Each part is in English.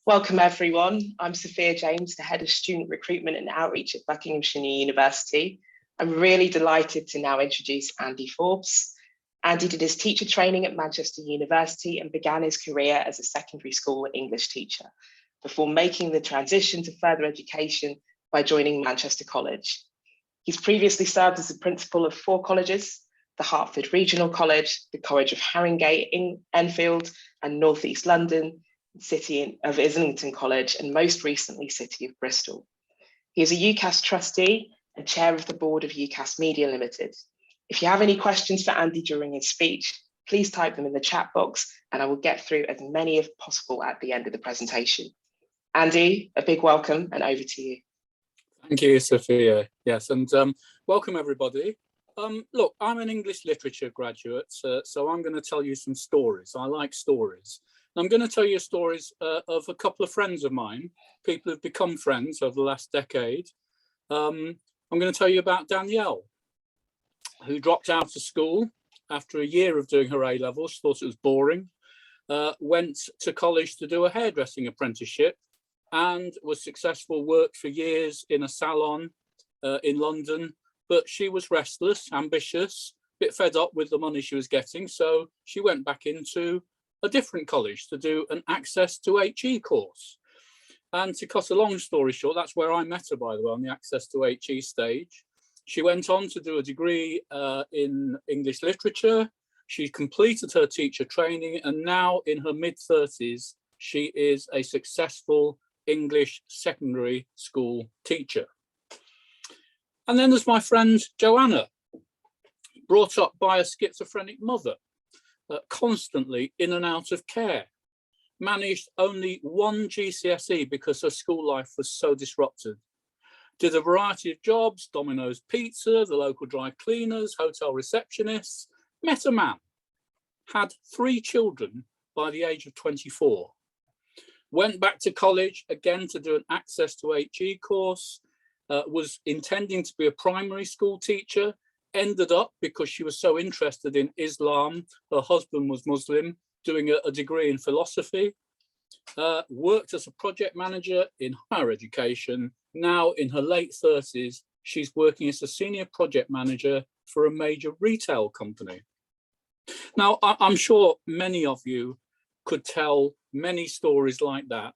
Welcome everyone. I'm Sophia James, the Head of Student Recruitment and Outreach at Buckinghamshire University. I'm really delighted to now introduce Andy Forbes. Andy did his teacher training at Manchester University and began his career as a secondary school English teacher before making the transition to further education by joining Manchester College. He's previously served as the principal of 4 colleges, the Hertford Regional College, the College of Haringey in Enfield and North East London, City of Islington College, and most recently City of Bristol. He is a UCAS trustee and chair of the board of UCAS Media Limited. If you have any questions for Andy during his speech, please type them in the chat box and I will get through as many as possible at the end of the presentation. Andy, a big welcome and over to you. Thank you, Sophia. Yes, and welcome everybody. Look, I'm an English literature graduate, so I'm going to tell you some stories. I like stories. I'm going to tell you stories of a couple of friends of mine, people who've become friends over the last decade. I'm going to tell you about Danielle, who dropped out of school after a year of doing her A-levels, thought it was boring, went to college to do a hairdressing apprenticeship and was successful, worked for years in a salon in London, but she was restless, ambitious, a bit fed up with the money she was getting, so she went back into a different college to do an Access to HE course. And to cut a long story short, that's where I met her, by the way, on the Access to HE stage. She went on to do a degree in English literature. She completed her teacher training, and now in her mid-30s, she is a successful English secondary school teacher. And then there's my friend Joanna, brought up by a schizophrenic mother, constantly in and out of care, managed only 1 GCSE because her school life was so disrupted, did a variety of jobs, Domino's Pizza, the local dry cleaners, hotel receptionists, met a man, had 3 children by the age of 24, went back to college again to do an Access to HE course, was intending to be a primary school teacher, ended up, because she was so interested in Islam, her husband was Muslim, doing a degree in philosophy, worked as a project manager in higher education. Now in her late 30s, she's working as a senior project manager for a major retail company. Now, I'm sure many of you could tell many stories like that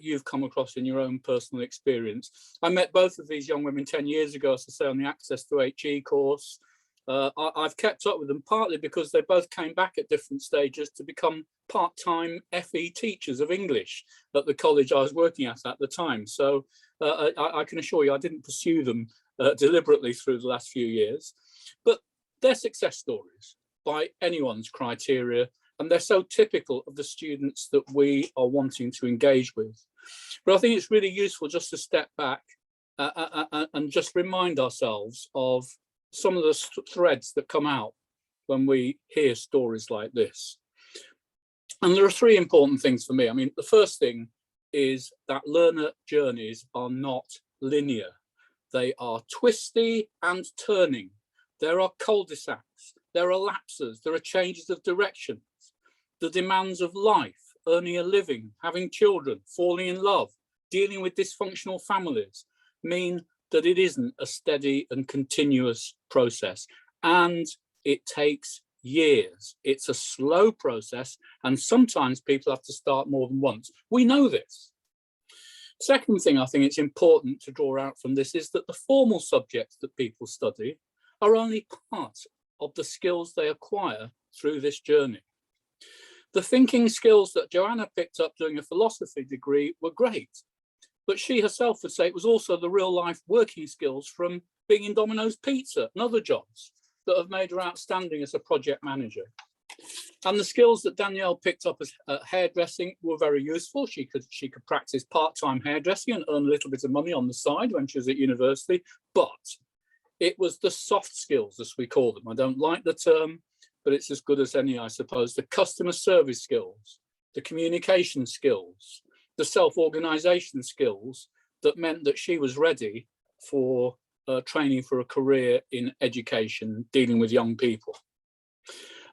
you've come across in your own personal experience. I met both of these young women 10 years ago, as I say, on the Access to HE course. I've kept up with them partly because they both came back at different stages to become part-time FE teachers of English at the college I was working at the time. So I can assure you I didn't pursue them deliberately through the last few years, but they're success stories by anyone's criteria. And they're so typical of the students that we are wanting to engage with. But I think it's really useful just to step back and just remind ourselves of some of the threads that come out when we hear stories like this. And there are 3 important things for me. I mean, the first thing is that learner journeys are not linear. They are twisty and turning. There are cul-de-sacs, there are lapses, there are changes of direction. The demands of life, earning a living, having children, falling in love, dealing with dysfunctional families mean that it isn't a steady and continuous process. And it takes years. It's a slow process. And sometimes people have to start more than once. We know this. Second thing I think it's important to draw out from this is that the formal subjects that people study are only part of the skills they acquire through this journey. The thinking skills that Joanna picked up doing a philosophy degree were great, but she herself would say it was also the real life working skills from being in Domino's Pizza and other jobs that have made her outstanding as a project manager. And the skills that Danielle picked up as hairdressing were very useful. She could practice part-time hairdressing and earn a little bit of money on the side when she was at university, but it was the soft skills, as we call them. I don't like the term, but it's as good as any, I suppose. The customer service skills, the communication skills, the self-organization skills that meant that she was ready for training for a career in education, dealing with young people.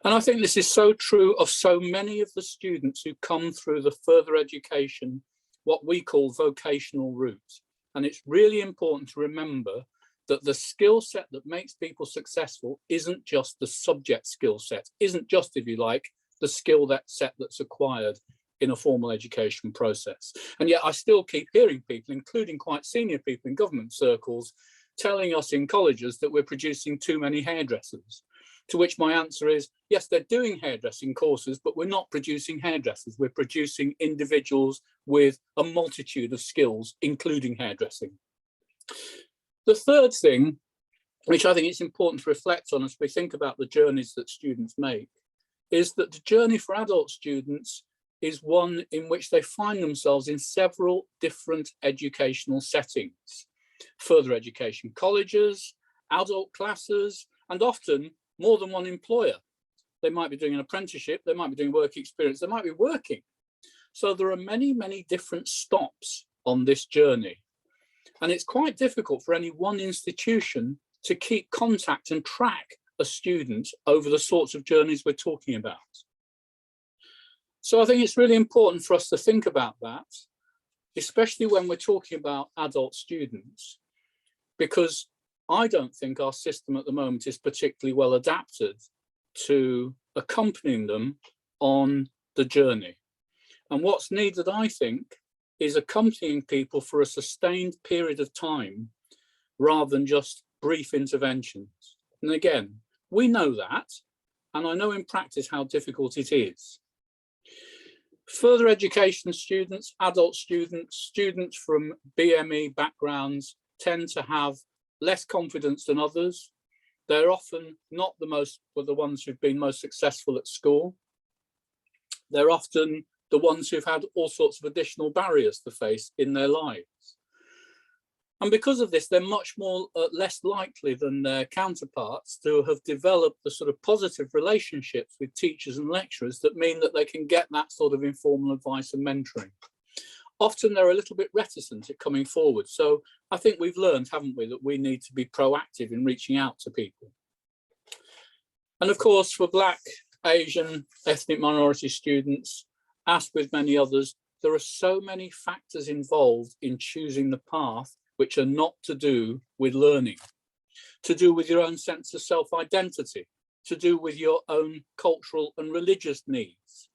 And I think this is so true of so many of the students who come through the further education what we call vocational route. And it's really important to remember that the skill set that makes people successful isn't just the subject skill set, isn't just, if you like, the skill set that's acquired in a formal education process. And yet I still keep hearing people, including quite senior people in government circles, telling us in colleges that we're producing too many hairdressers. To which my answer is, yes, they're doing hairdressing courses, but we're not producing hairdressers. We're producing individuals with a multitude of skills, including hairdressing. The third thing, which I think it's important to reflect on as we think about the journeys that students make, is that the journey for adult students is one in which they find themselves in several different educational settings. Further education colleges, adult classes, and often more than one employer. They might be doing an apprenticeship, they might be doing work experience, they might be working. So there are many, many different stops on this journey. And it's quite difficult for any one institution to keep contact and track a student over the sorts of journeys we're talking about. So I think it's really important for us to think about that, especially when we're talking about adult students, because I don't think our system at the moment is particularly well adapted to accompanying them on the journey. And what's needed, I think, is accompanying people for a sustained period of time rather than just brief interventions. And again, we know that, and I know in practice how difficult it is. Further education students, adult students, students from BME backgrounds tend to have less confidence than others. They're often not the ones who've been most successful at school. They're often the ones who've had all sorts of additional barriers to face in their lives. And because of this, they're much more less likely than their counterparts to have developed the sort of positive relationships with teachers and lecturers that mean that they can get that sort of informal advice and mentoring. Often they're a little bit reticent at coming forward. So I think we've learned, haven't we, that we need to be proactive in reaching out to people. And of course, for Black, Asian, ethnic minority students, as with many others, there are so many factors involved in choosing the path which are not to do with learning, to do with your own sense of self-identity, to do with your own cultural and religious needs.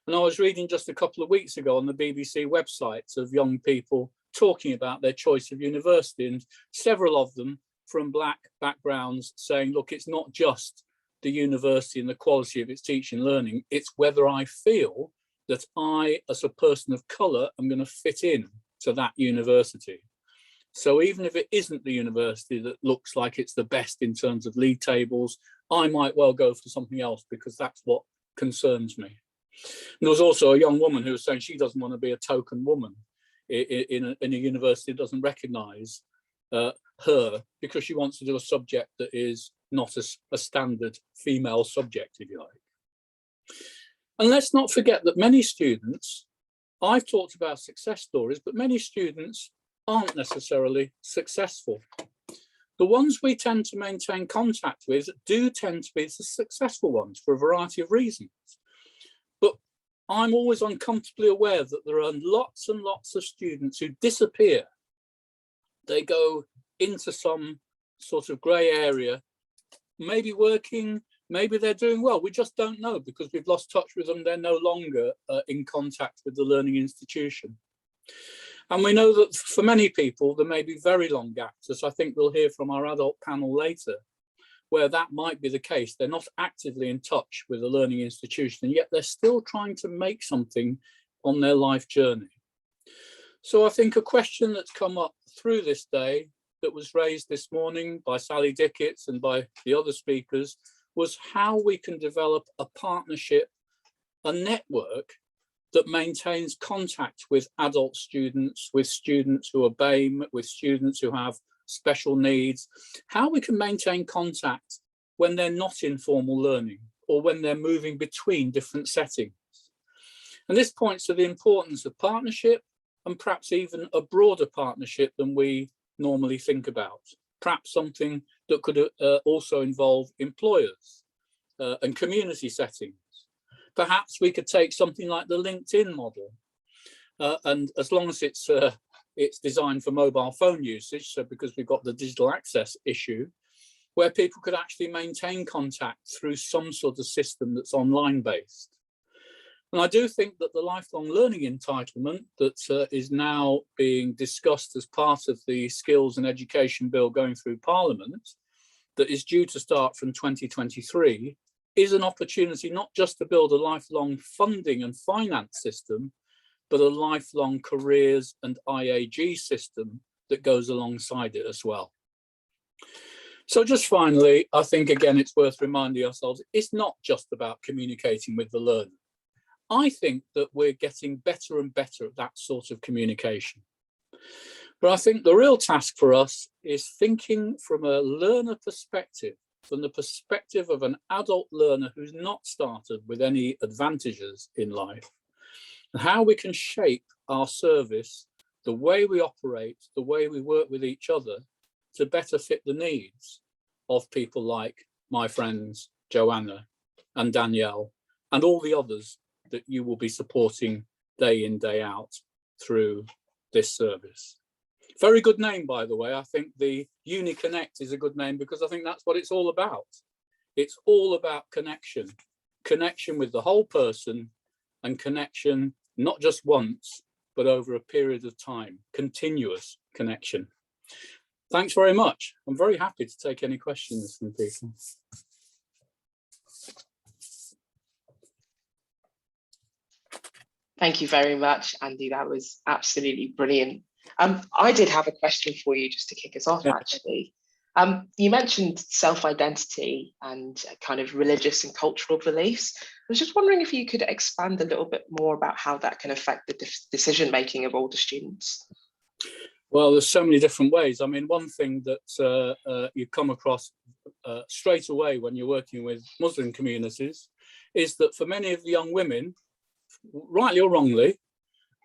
And I was reading just a couple of weeks ago on the BBC websites of young people talking about their choice of university, and several of them from Black backgrounds saying, look, it's not just the university and the quality of its teaching and learning, it's whether I feel that I, as a person of colour, am going to fit in to that university. So even if it isn't the university that looks like it's the best in terms of league tables, I might well go for something else because that's what concerns me. And there was also a young woman who was saying she doesn't want to be a token woman in a university that doesn't recognise her because she wants to do a subject that is not a standard female subject, if you like. And let's not forget that many students, I've talked about success stories, but many students aren't necessarily successful. The ones we tend to maintain contact with do tend to be the successful ones for a variety of reasons. But I'm always uncomfortably aware that there are lots and lots of students who disappear. They go into some sort of grey area, maybe working, maybe they're doing well. We just don't know because we've lost touch with them. They're no longer in contact with the learning institution. And we know that for many people, there may be very long gaps, as I think we'll hear from our adult panel later, where that might be the case. They're not actively in touch with the learning institution, and yet they're still trying to make something on their life journey. So I think a question that's come up through this day that was raised this morning by Sally Dickett's and by the other speakers was how we can develop a partnership, a network that maintains contact with adult students, with students who are BAME, with students who have special needs, how we can maintain contact when they're not in formal learning or when they're moving between different settings. And this points to the importance of partnership and perhaps even a broader partnership than we normally think about. Perhaps something that could also involve employers and community settings. Perhaps we could take something like the LinkedIn model and as long as it's designed for mobile phone usage, so because we've got the digital access issue, where people could actually maintain contact through some sort of system that's online based. And I do think that the lifelong learning entitlement that is now being discussed as part of the skills and education bill going through Parliament, that is due to start from 2023, is an opportunity not just to build a lifelong funding and finance system, but a lifelong careers and IAG system that goes alongside it as well. So just finally, I think, again, it's worth reminding ourselves, it's not just about communicating with the learner. I think that we're getting better and better at that sort of communication. But I think the real task for us is thinking from a learner perspective, from the perspective of an adult learner who's not started with any advantages in life, and how we can shape our service, the way we operate, the way we work with each other, to better fit the needs of people like my friends Joanna and Danielle and all the others that you will be supporting day in, day out through this service. Very good name, by the way. I think the UniConnect is a good name because I think that's what it's all about. It's all about connection, connection with the whole person, and connection not just once, but over a period of time, continuous connection. Thanks very much. I'm very happy to take any questions from people. Thank you very much, Andy. That was absolutely brilliant. I did have a question for you just to kick us off, actually. You mentioned self-identity and kind of religious and cultural beliefs. I was just wondering if you could expand a little bit more about how that can affect the decision-making of older students. Well, there's so many different ways. I mean, one thing that you come across straight away when you're working with Muslim communities is that for many of the young women, rightly or wrongly,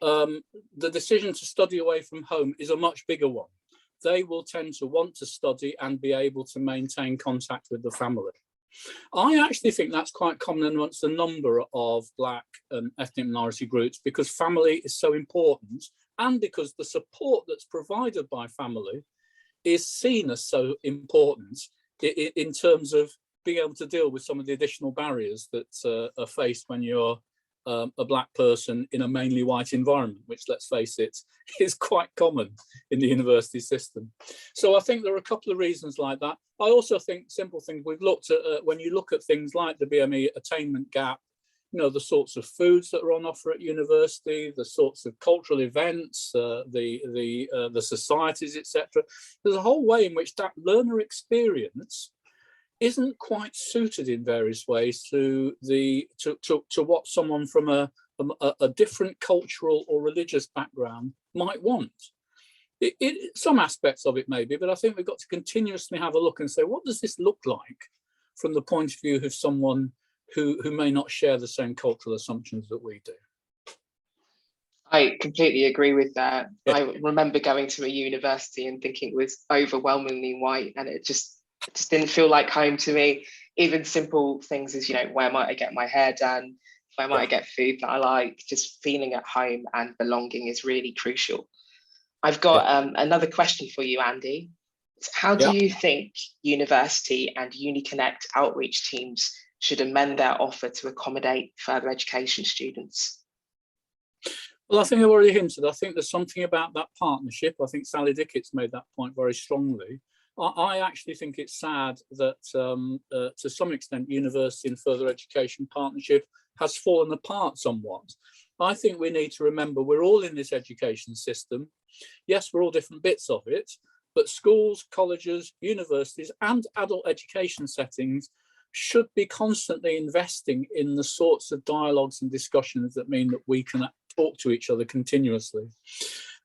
the decision to study away from home is a much bigger one. They will tend to want to study and be able to maintain contact with the family. I actually think that's quite common amongst a number of Black and ethnic minority groups because family is so important, and because the support that's provided by family is seen as so important in terms of being able to deal with some of the additional barriers that are faced when you're a Black person in a mainly white environment, which, let's face it, is quite common in the university system. So I think there are a couple of reasons like that. I also think simple things we've looked at, when you look at things like the BME attainment gap, you know, the sorts of foods that are on offer at university, the sorts of cultural events, the societies, etc. There's a whole way in which that learner experience isn't quite suited in various ways to what someone from a different cultural or religious background might want. Some aspects of it maybe, but I think we've got to continuously have a look and say, what does this look like from the point of view of someone who may not share the same cultural assumptions that we do? I completely agree with that. Yeah. I remember going to a university and thinking it was overwhelmingly white, and it just didn't feel like home to me. Even simple things as, you know, where might I get my hair done, where might I get food that I like, just feeling at home and belonging is really crucial. I've got another question for you, Andy. How do you think university and UniConnect outreach teams should amend their offer to accommodate further education students? Well, I think I've already hinted. I think there's something about that partnership. I think Sally Dickett's made that point very strongly. I actually think it's sad that to some extent university and further education partnership has fallen apart somewhat. I think we need to remember we're all in this education system. Yes, we're all different bits of it, but schools, colleges, universities and adult education settings should be constantly investing in the sorts of dialogues and discussions that mean that we can talk to each other continuously.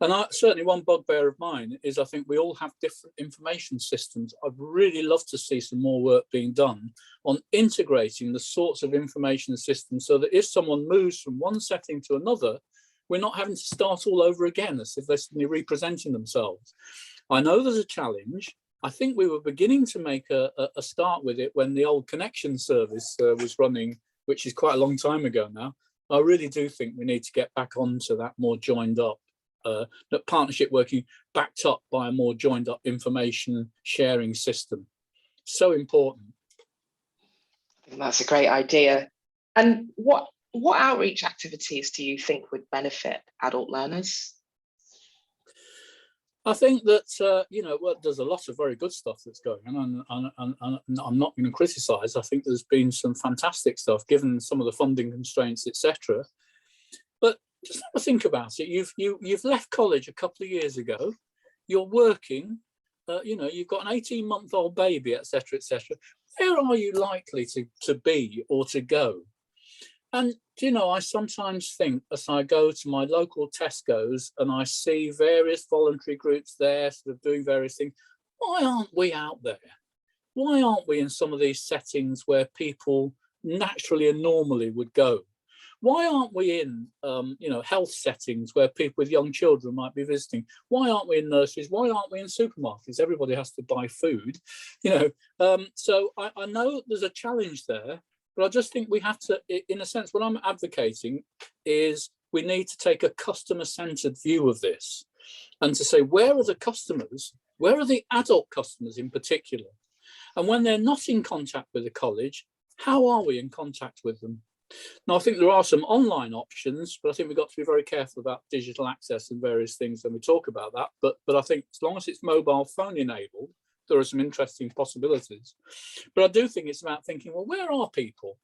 And certainly one bugbear of mine is I think we all have different information systems. I'd really love to see some more work being done on integrating the sorts of information systems so that if someone moves from one setting to another, we're not having to start all over again as if they're suddenly representing themselves. I know there's a challenge. I think we were beginning to make a start with it when the old connection service was running, which is quite a long time ago now. I really do think we need to get back onto that more joined up, that partnership working backed up by a more joined up information sharing system. So important. I think that's a great idea. And what outreach activities do you think would benefit adult learners? I think that, there's a lot of very good stuff that's going on, and I'm not going to criticise. I think there's been some fantastic stuff, given some of the funding constraints, etc. But just have a think about it. You've left college a couple of years ago. You're working. You've got an 18-month-old baby, etc., etc. Where are you likely to be or to go? And, I sometimes think, as I go to my local Tesco's and I see various voluntary groups there sort of doing various things, why aren't we out there? Why aren't we in some of these settings where people naturally and normally would go? Why aren't we in, health settings where people with young children might be visiting? Why aren't we in nurseries? Why aren't we in supermarkets? Everybody has to buy food, So I know there's a challenge there. But I just think we have to, in a sense, what I'm advocating is we need to take a customer-centered view of this and to say, where are the customers? Where are the adult customers in particular? And when they're not in contact with the college, how are we in contact with them? Now, I think there are some online options, but I think we've got to be very careful about digital access and various things when we talk about that. But I think as long as it's mobile phone enabled, there are some interesting possibilities. But I do think it's about thinking, well, where are people?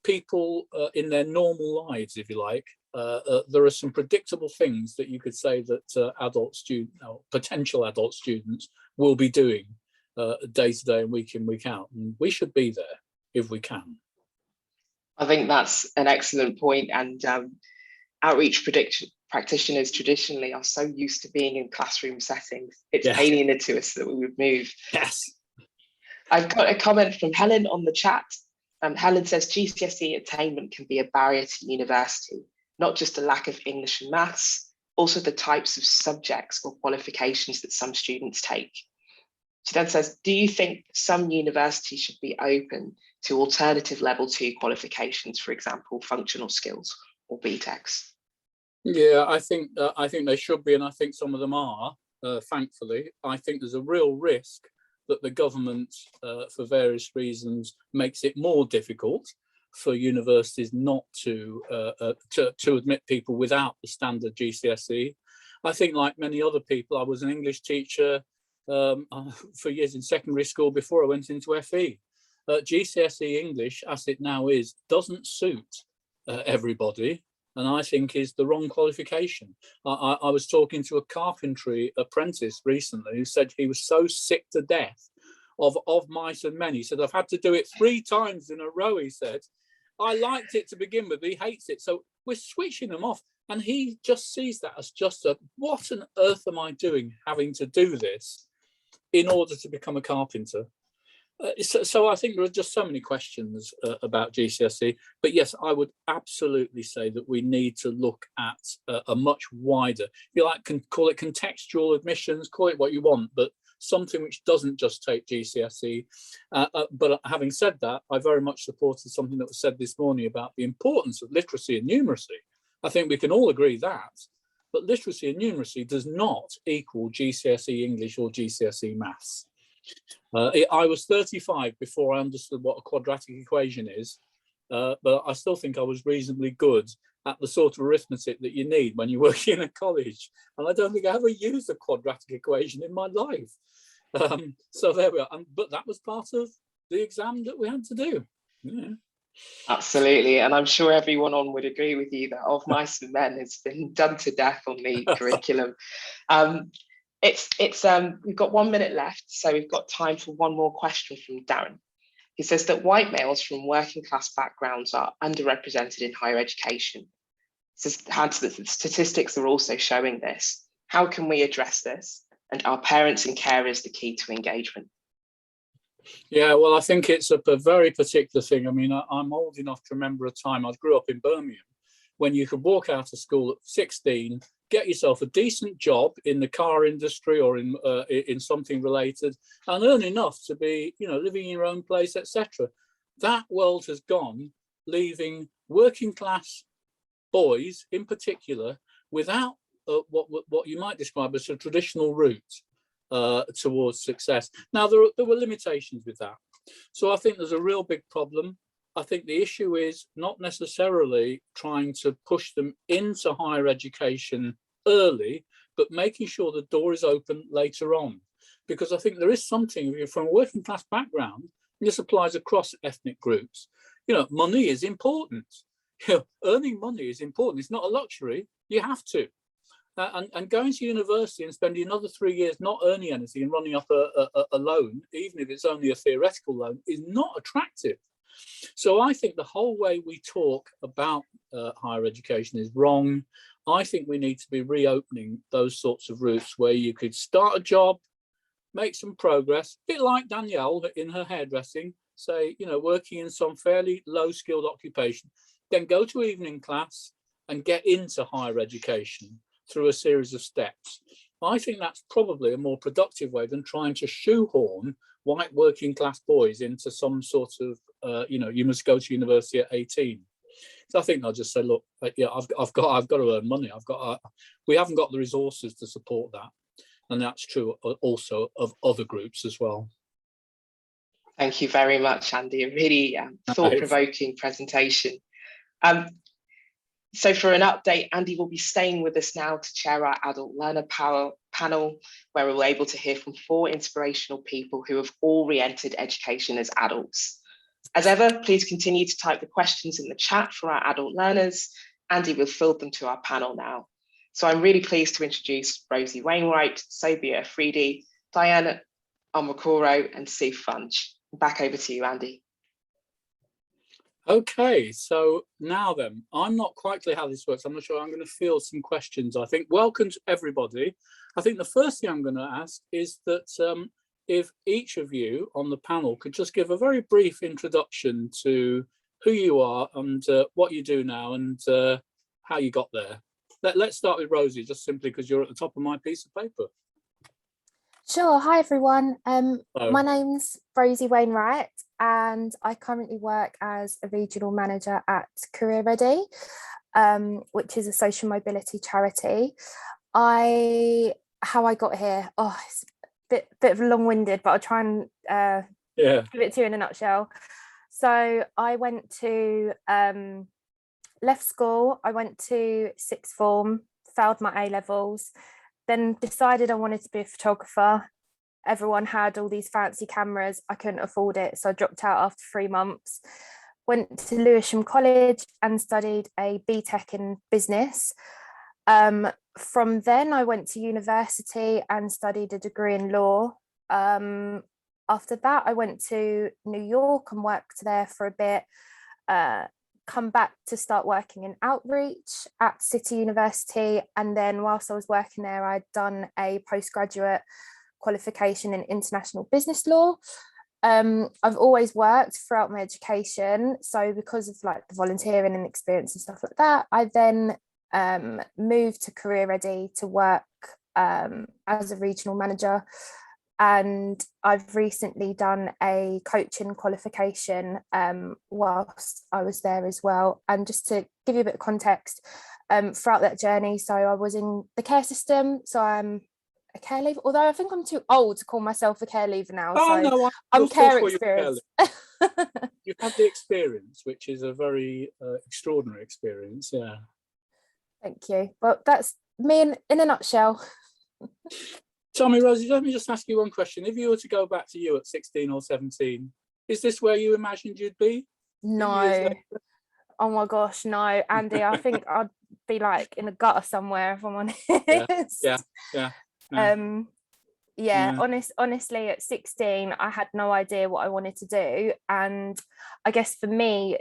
People in their normal lives, if you like. There are some predictable things that you could say that potential adult students will be doing day to day and week in, week out. And we should be there if we can. I think that's an excellent point. And outreach practitioners traditionally are so used to being in classroom settings. It's alien to us that we would move. Yes. I've got a comment from Helen on the chat. Helen says GCSE attainment can be a barrier to university, not just a lack of English and maths, also the types of subjects or qualifications that some students take. She then says, do you think some universities should be open to alternative level 2 qualifications, for example, functional skills or BTECs? Yeah, I think they should be, and I think some of them are, thankfully. I think there's a real risk that the government, for various reasons, makes it more difficult for universities not to admit people without the standard GCSE. I think, like many other people, I was an English teacher for years in secondary school before I went into FE. GCSE English, as it now is, doesn't suit everybody, and I think is the wrong qualification. I was talking to a carpentry apprentice recently who said he was so sick to death of mice and men. He said, I've had to do it 3 times in a row, he said. I liked it to begin with, he hates it. So we're switching them off. And he just sees that as just what on earth am I doing having to do this in order to become a carpenter? So I think there are just so many questions about GCSE, but yes, I would absolutely say that we need to look at a much wider, if you like, can call it contextual admissions, call it what you want, but something which doesn't just take GCSE. But having said that, I very much supported something that was said this morning about the importance of literacy and numeracy. I think we can all agree that, but literacy and numeracy does not equal GCSE English or GCSE maths. I was 35 before I understood what a quadratic equation is, but I still think I was reasonably good at the sort of arithmetic that you need when you work in a college. And I don't think I ever used a quadratic equation in my life. So there we are. But that was part of the exam that we had to do. Yeah. Absolutely. And I'm sure everyone on would agree with you that Of Mice and Men has been done to death on the curriculum. We've got 1 minute left, so we've got time for one more question from Darren. He says that white males from working class backgrounds are underrepresented in higher education. So the statistics are also showing this. How can we address this? And are parents and carers the key to engagement? Yeah, well, I think it's a very particular thing. I mean, I'm old enough to remember a time, I grew up in Birmingham, when you could walk out of school at 16, get yourself a decent job in the car industry or in something related, and earn enough to be, living in your own place, etc. That world has gone, leaving working class boys in particular without what you might describe as a traditional route towards success. Now, there were limitations with that. So I think there's a real big problem. I think the issue is not necessarily trying to push them into higher education early, but making sure the door is open later on. Because I think there is something from a working class background, and this applies across ethnic groups, money is important. Earning money is important. It's not a luxury. You have to. And going to university and spending another 3 years not earning anything and running up a loan, even if it's only a theoretical loan, is not attractive. So I think the whole way we talk about higher education is wrong. I think we need to be reopening those sorts of routes where you could start a job, make some progress, a bit like Danielle in her hairdressing, say, working in some fairly low skilled occupation, then go to evening class and get into higher education through a series of steps. I think that's probably a more productive way than trying to shoehorn white working class boys into some sort of, you must go to university at 18. So I think I'll just say, look, I've got to earn money. We haven't got the resources to support that. And that's true also of other groups as well. Thank you very much, Andy. A really thought-provoking presentation. So for an update, Andy will be staying with us now to chair our Adult Learner panel, where we're able to hear from 4 inspirational people who have all re-entered education as adults. As ever, please continue to type the questions in the chat for our adult learners. Andy will field them to our panel now. So I'm really pleased to introduce Rosie Wainwright, Sobia Afridi, Diana Omokore, and Sue Funge. Back over to you, Andy. Okay, so now then, I'm not quite clear how this works. I'm not sure. I'm going to field some questions, I think. Welcome to everybody. I think the first thing I'm going to ask is that if each of you on the panel could just give a very brief introduction to who you are and what you do now and how you got there. Let's start with Rosie, just simply because you're at the top of my piece of paper. Sure. Hi, everyone. My name's Rosie Wainwright, and I currently work as a regional manager at Career Ready, which is a social mobility charity. How I got here, it's a bit of long-winded, but I'll try and give it to you in a nutshell. So I went to left school. I went to sixth form, failed my A-levels. Then decided I wanted to be a photographer. Everyone had all these fancy cameras. I couldn't afford it, so I dropped out after 3 months. Went to Lewisham College and studied a BTEC in business. From then I went to university and studied a degree in law. After that, I went to New York and worked there for a bit. Come back to start working in outreach at City University, and then whilst I was working there, I'd done a postgraduate qualification in international business law. I've always worked throughout my education, so because of like the volunteering and experience and stuff like that, I then moved to Career Ready to work as a regional manager. And I've recently done a coaching qualification whilst I was there as well. And just to give you a bit of context, throughout that journey, so I was in the care system, so I'm a care leaver, although I think I'm too old to call myself a care leaver now. Oh, so no, I'm care experience. You've had the experience, which is a very extraordinary experience, yeah. Thank you. Well, that's me in a nutshell. Tell me, Rosie, let me just ask you one question. If you were to go back to you at 16 or 17, is this where you imagined you'd be? No. Oh my gosh, no, Andy, I think I'd be like in a gutter somewhere, if I'm honest. Yeah. Honestly, at 16, I had no idea what I wanted to do. And I guess for me,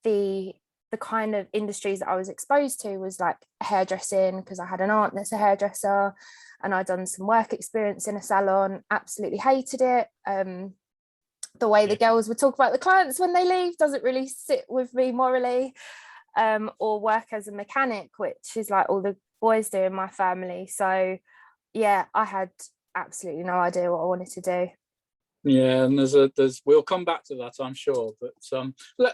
the kind of industries that I was exposed to was like hairdressing, because I had an aunt that's a hairdresser, and I'd done some work experience in a salon, absolutely hated it. The way the girls would talk about the clients when they leave doesn't really sit with me morally. Or work as a mechanic, which is like all the boys do in my family. So yeah, I had absolutely no idea what I wanted to do. Yeah, and we'll come back to that, I'm sure. But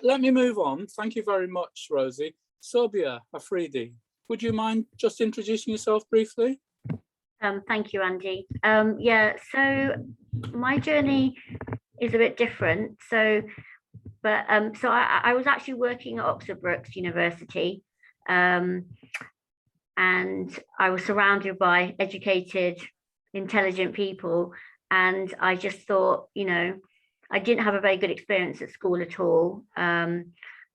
let me move on. Thank you very much, Rosie. Sobia Afridi, would you mind just introducing yourself briefly? Thank you, Andy. Yeah, so my journey is a bit different. So I was actually working at Brookes University, and I was surrounded by educated, intelligent people. And I just thought, I didn't have a very good experience at school at all.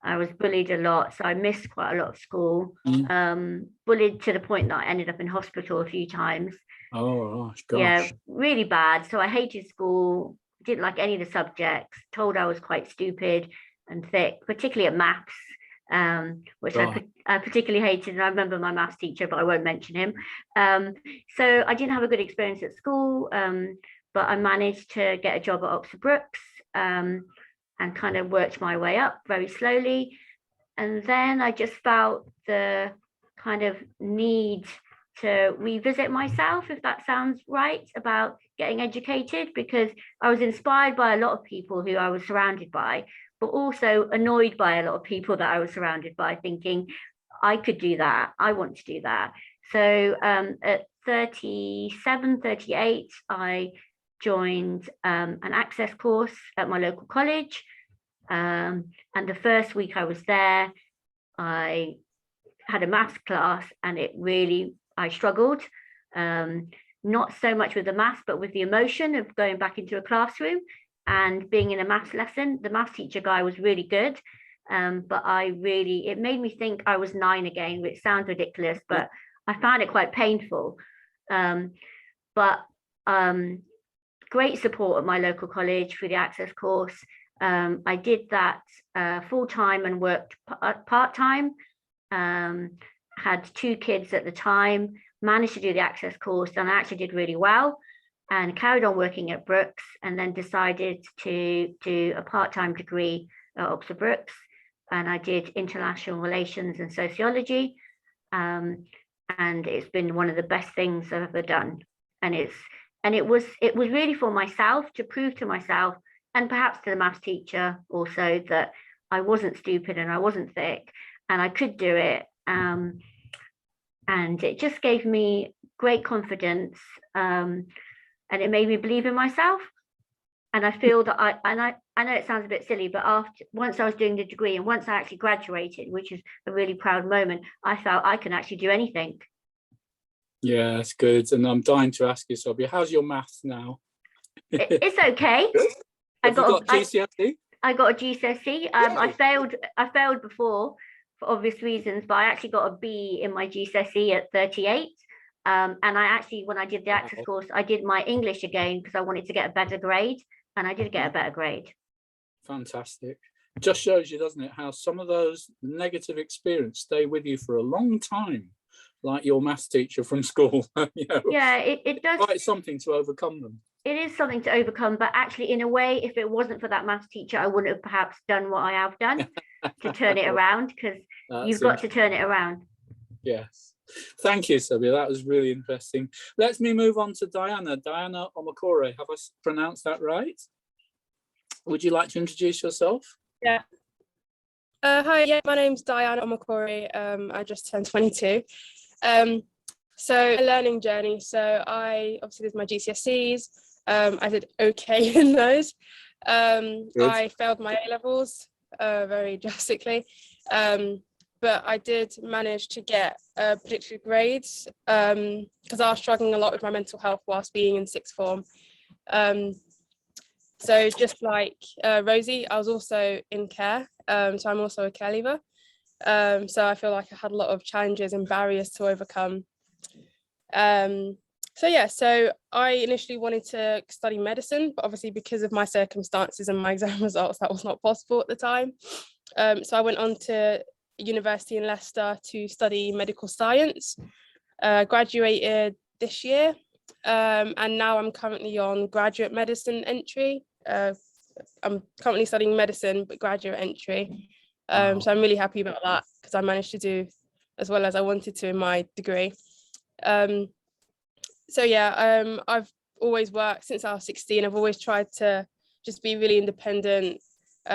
I was bullied a lot, so I missed quite a lot of school. Bullied to the point that I ended up in hospital a few times. Oh gosh. Yeah, really bad. So I hated school, didn't like any of the subjects, told I was quite stupid and thick, particularly at maths, which I particularly hated. And I remember my maths teacher, but I won't mention him. So I didn't have a good experience at school, but I managed to get a job at Oxford Brookes, and kind of worked my way up very slowly. And then I just felt the kind of need to revisit myself, if that sounds right, about getting educated, because I was inspired by a lot of people who I was surrounded by, but also annoyed by a lot of people that I was surrounded by, thinking, I could do that, I want to do that. So at 37, 38, I joined an access course at my local college. And the first week I was there, I had a maths class, and I struggled, not so much with the maths, but with the emotion of going back into a classroom and being in a maths lesson. The maths teacher guy was really good, but it made me think I was 9 again, which sounds ridiculous, but I found it quite painful. But great support at my local college for the access course. I did that full-time and worked part-time. Had 2 kids at the time, managed to do the access course, and I actually did really well, and carried on working at Brookes, and then decided to do a part-time degree at Oxford Brookes, and I did international relations and sociology, and it's been one of the best things I've ever done. And it was really for myself, to prove to myself, and perhaps to the maths teacher also, that I wasn't stupid and I wasn't thick and I could do it. And it just gave me great confidence, and it made me believe in myself. And I feel that I know it sounds a bit silly, but once I was doing the degree and once I actually graduated, which is a really proud moment, I felt I can actually do anything. Yeah, that's good. And I'm dying to ask you, Sobia, how's your maths now? It's okay. I got a GCSE. I got a GCSE. I failed before for obvious reasons, but I actually got a B in my GCSE at 38. And I actually, when I did the access course, I did my English again because I wanted to get a better grade, and I did get a better grade. Fantastic. Just shows you, doesn't it, how some of those negative experiences stay with you for a long time, like your maths teacher from school. Yeah, it does. Quite something to overcome them. It is something to overcome, but actually, in a way, if it wasn't for that maths teacher, I wouldn't have perhaps done what I have done to turn it around, because you've got to turn it around. Yes. Thank you, Sobia. That was really interesting. Let me move on to Diana. Diana Omokore. Have I pronounced that right? Would you like to introduce yourself? Yeah. Hi, yeah, my name's Diana Omokore. I just turned 22. So a learning journey. So I obviously did my GCSEs. I did okay in those. I failed my A-levels very drastically. But I did manage to get predicted grades because I was struggling a lot with my mental health whilst being in sixth form. So just like Rosie, I was also in care. So I'm also a care leaver. So I feel like I had a lot of challenges and barriers to overcome. So I initially wanted to study medicine, but obviously because of my circumstances and my exam results, that was not possible at the time. So I went on to university in Leicester to study medical science, graduated this year, and now I'm currently on graduate medicine entry. I'm currently studying medicine, but graduate entry. So I'm really happy about that because I managed to do as well as I wanted to in my degree. I've always worked since I was 16. I've always tried to just be really independent,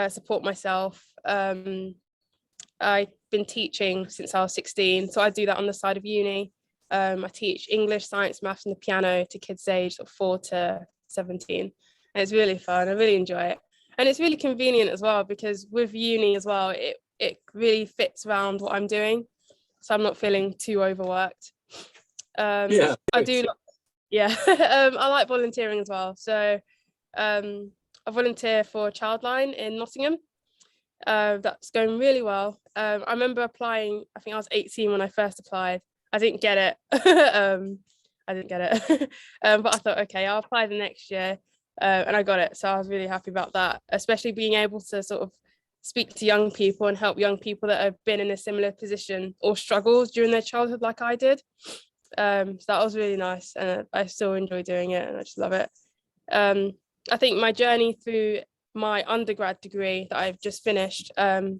support myself. I've been teaching since I was 16, so I do that on the side of uni. I teach English, science, maths and the piano to kids aged 4 to 17, and it's really fun. I really enjoy it, and it's really convenient as well, because with uni as well, it really fits around what I'm doing, so I'm not feeling too overworked. I do, yeah. I like volunteering as well, so I volunteer for Childline in Nottingham. That's going really well. I remember applying, I think I was 18 when I first applied. I didn't get it. But I thought, okay, I'll apply the next year, and I got it. So I was really happy about that, especially being able to sort of speak to young people and help young people that have been in a similar position or struggled during their childhood like I did. So that was really nice, and I still enjoy doing it, and I just love it. I think my journey through my undergrad degree that I've just finished, I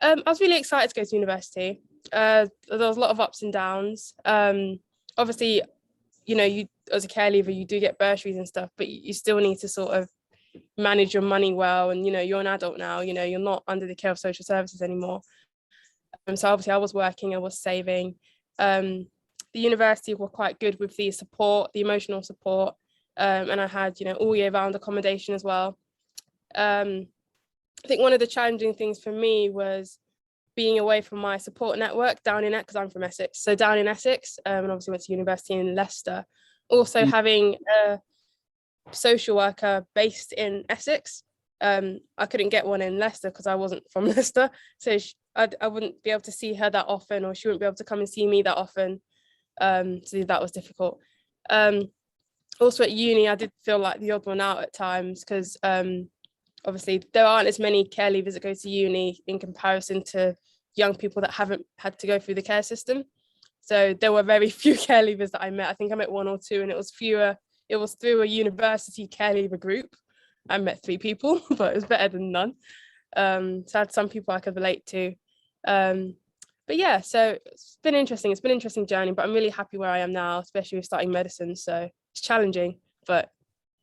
was really excited to go to university. There was a lot of ups and downs. Obviously, you know, you as a care leaver, you do get bursaries and stuff, but you still need to sort of manage your money well. And, you know, you're an adult now, you know, you're not under the care of social services anymore. So obviously I was working, I was saving. The university were quite good with the support, the emotional support. And I had, you know, all year round accommodation as well. I think one of the challenging things for me was being away from my support network down in, because I'm from Essex, so down in Essex, and obviously went to university in Leicester. Also having a social worker based in Essex, I couldn't get one in Leicester because I wasn't from Leicester, so I wouldn't be able to see her that often, or she wouldn't be able to come and see me that often. So that was difficult. Also at uni, I did feel like the odd one out at times, because obviously there aren't as many care leavers that go to uni in comparison to young people that haven't had to go through the care system. So there were very few care leavers that I met. I think I met 1 or 2, and it was through a university care leaver group. I met 3 people, but it was better than none. So I had some people I could relate to. But yeah, so it's been interesting. It's been an interesting journey, but I'm really happy where I am now, especially with starting medicine. So it's challenging, but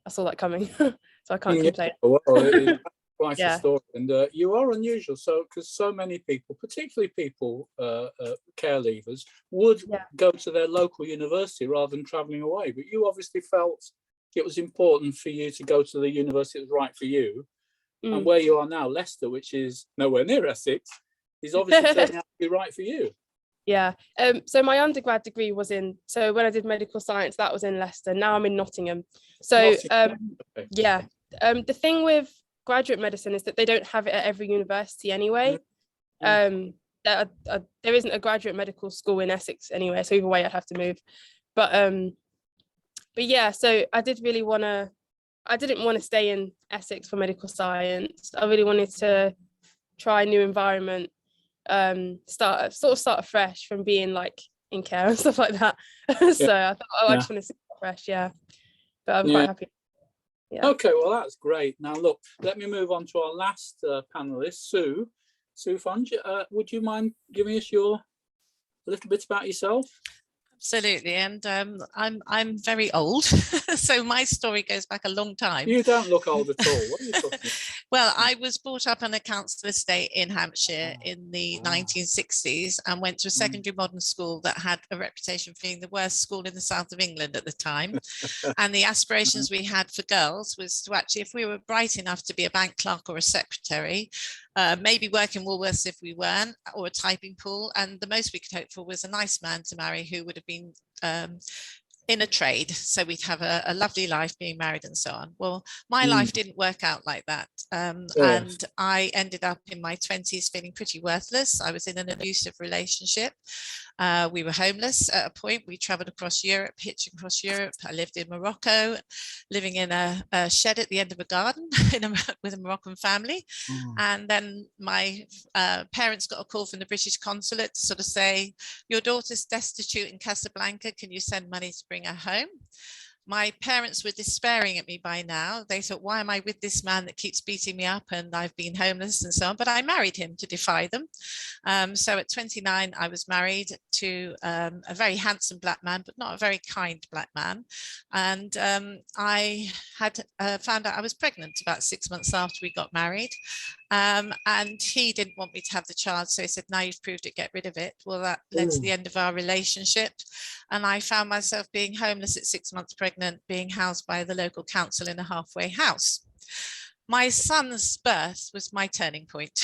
I saw that coming. So I can't complain. Well, it's quite Yeah. a story, and you are unusual. So because so many people, particularly people, care leavers, would go to their local university rather than travelling away. But you obviously felt it was important for you to go to the university that was right for you. And where you are now, Leicester, which is nowhere near Essex, is obviously turning out to be right for you. Yeah. So my undergrad degree was so when I did medical science, that was in Leicester. Now I'm in Nottingham. So yeah. The thing with graduate medicine is that they don't have it at every university anyway. There isn't a graduate medical school in Essex anyway, so either way I'd have to move. But yeah, so I didn't want to stay in Essex for medical science. I really wanted to try a new environment, start afresh from being like in care and stuff like that. So I thought, I just want to start fresh, but I'm quite happy. Okay, well, that's great. Now look, let me move on to our last panelist, Sue Funge. Would you mind giving us a little bit about yourself? Absolutely, and I'm very old, so my story goes back a long time. You don't look old at all. What are you talking about? Well, I was brought up on a council estate in Hampshire in the 1960s and went to a secondary modern school that had a reputation for being the worst school in the south of England at the time. And the aspirations we had for girls was to actually, if we were bright enough to be a bank clerk or a secretary, maybe work in Woolworths if we weren't, or a typing pool, and the most we could hope for was a nice man to marry who would have been in a trade, so we'd have a lovely life being married and so on. Well, my life didn't work out like that, and I ended up in my 20s feeling pretty worthless. I was in an abusive relationship. We were homeless at a point. We traveled across Europe, hitching across Europe. I lived in Morocco, living in a shed at the end of a garden with a Moroccan family. And then my parents got a call from the British consulate to sort of say, your daughter's destitute in Casablanca. Can you send money to bring her home? My parents were despairing at me by now. They thought, why am I with this man that keeps beating me up and I've been homeless and so on? But I married him to defy them. So at 29, I was married to a very handsome black man, but not a very kind black man. And I had found out I was pregnant about 6 months after we got married. And he didn't want me to have the child. So he said, now you've proved it, get rid of it. Well, that led to the end of our relationship. And I found myself being homeless at 6 months pregnant, being housed by the local council in a halfway house. My son's birth was my turning point.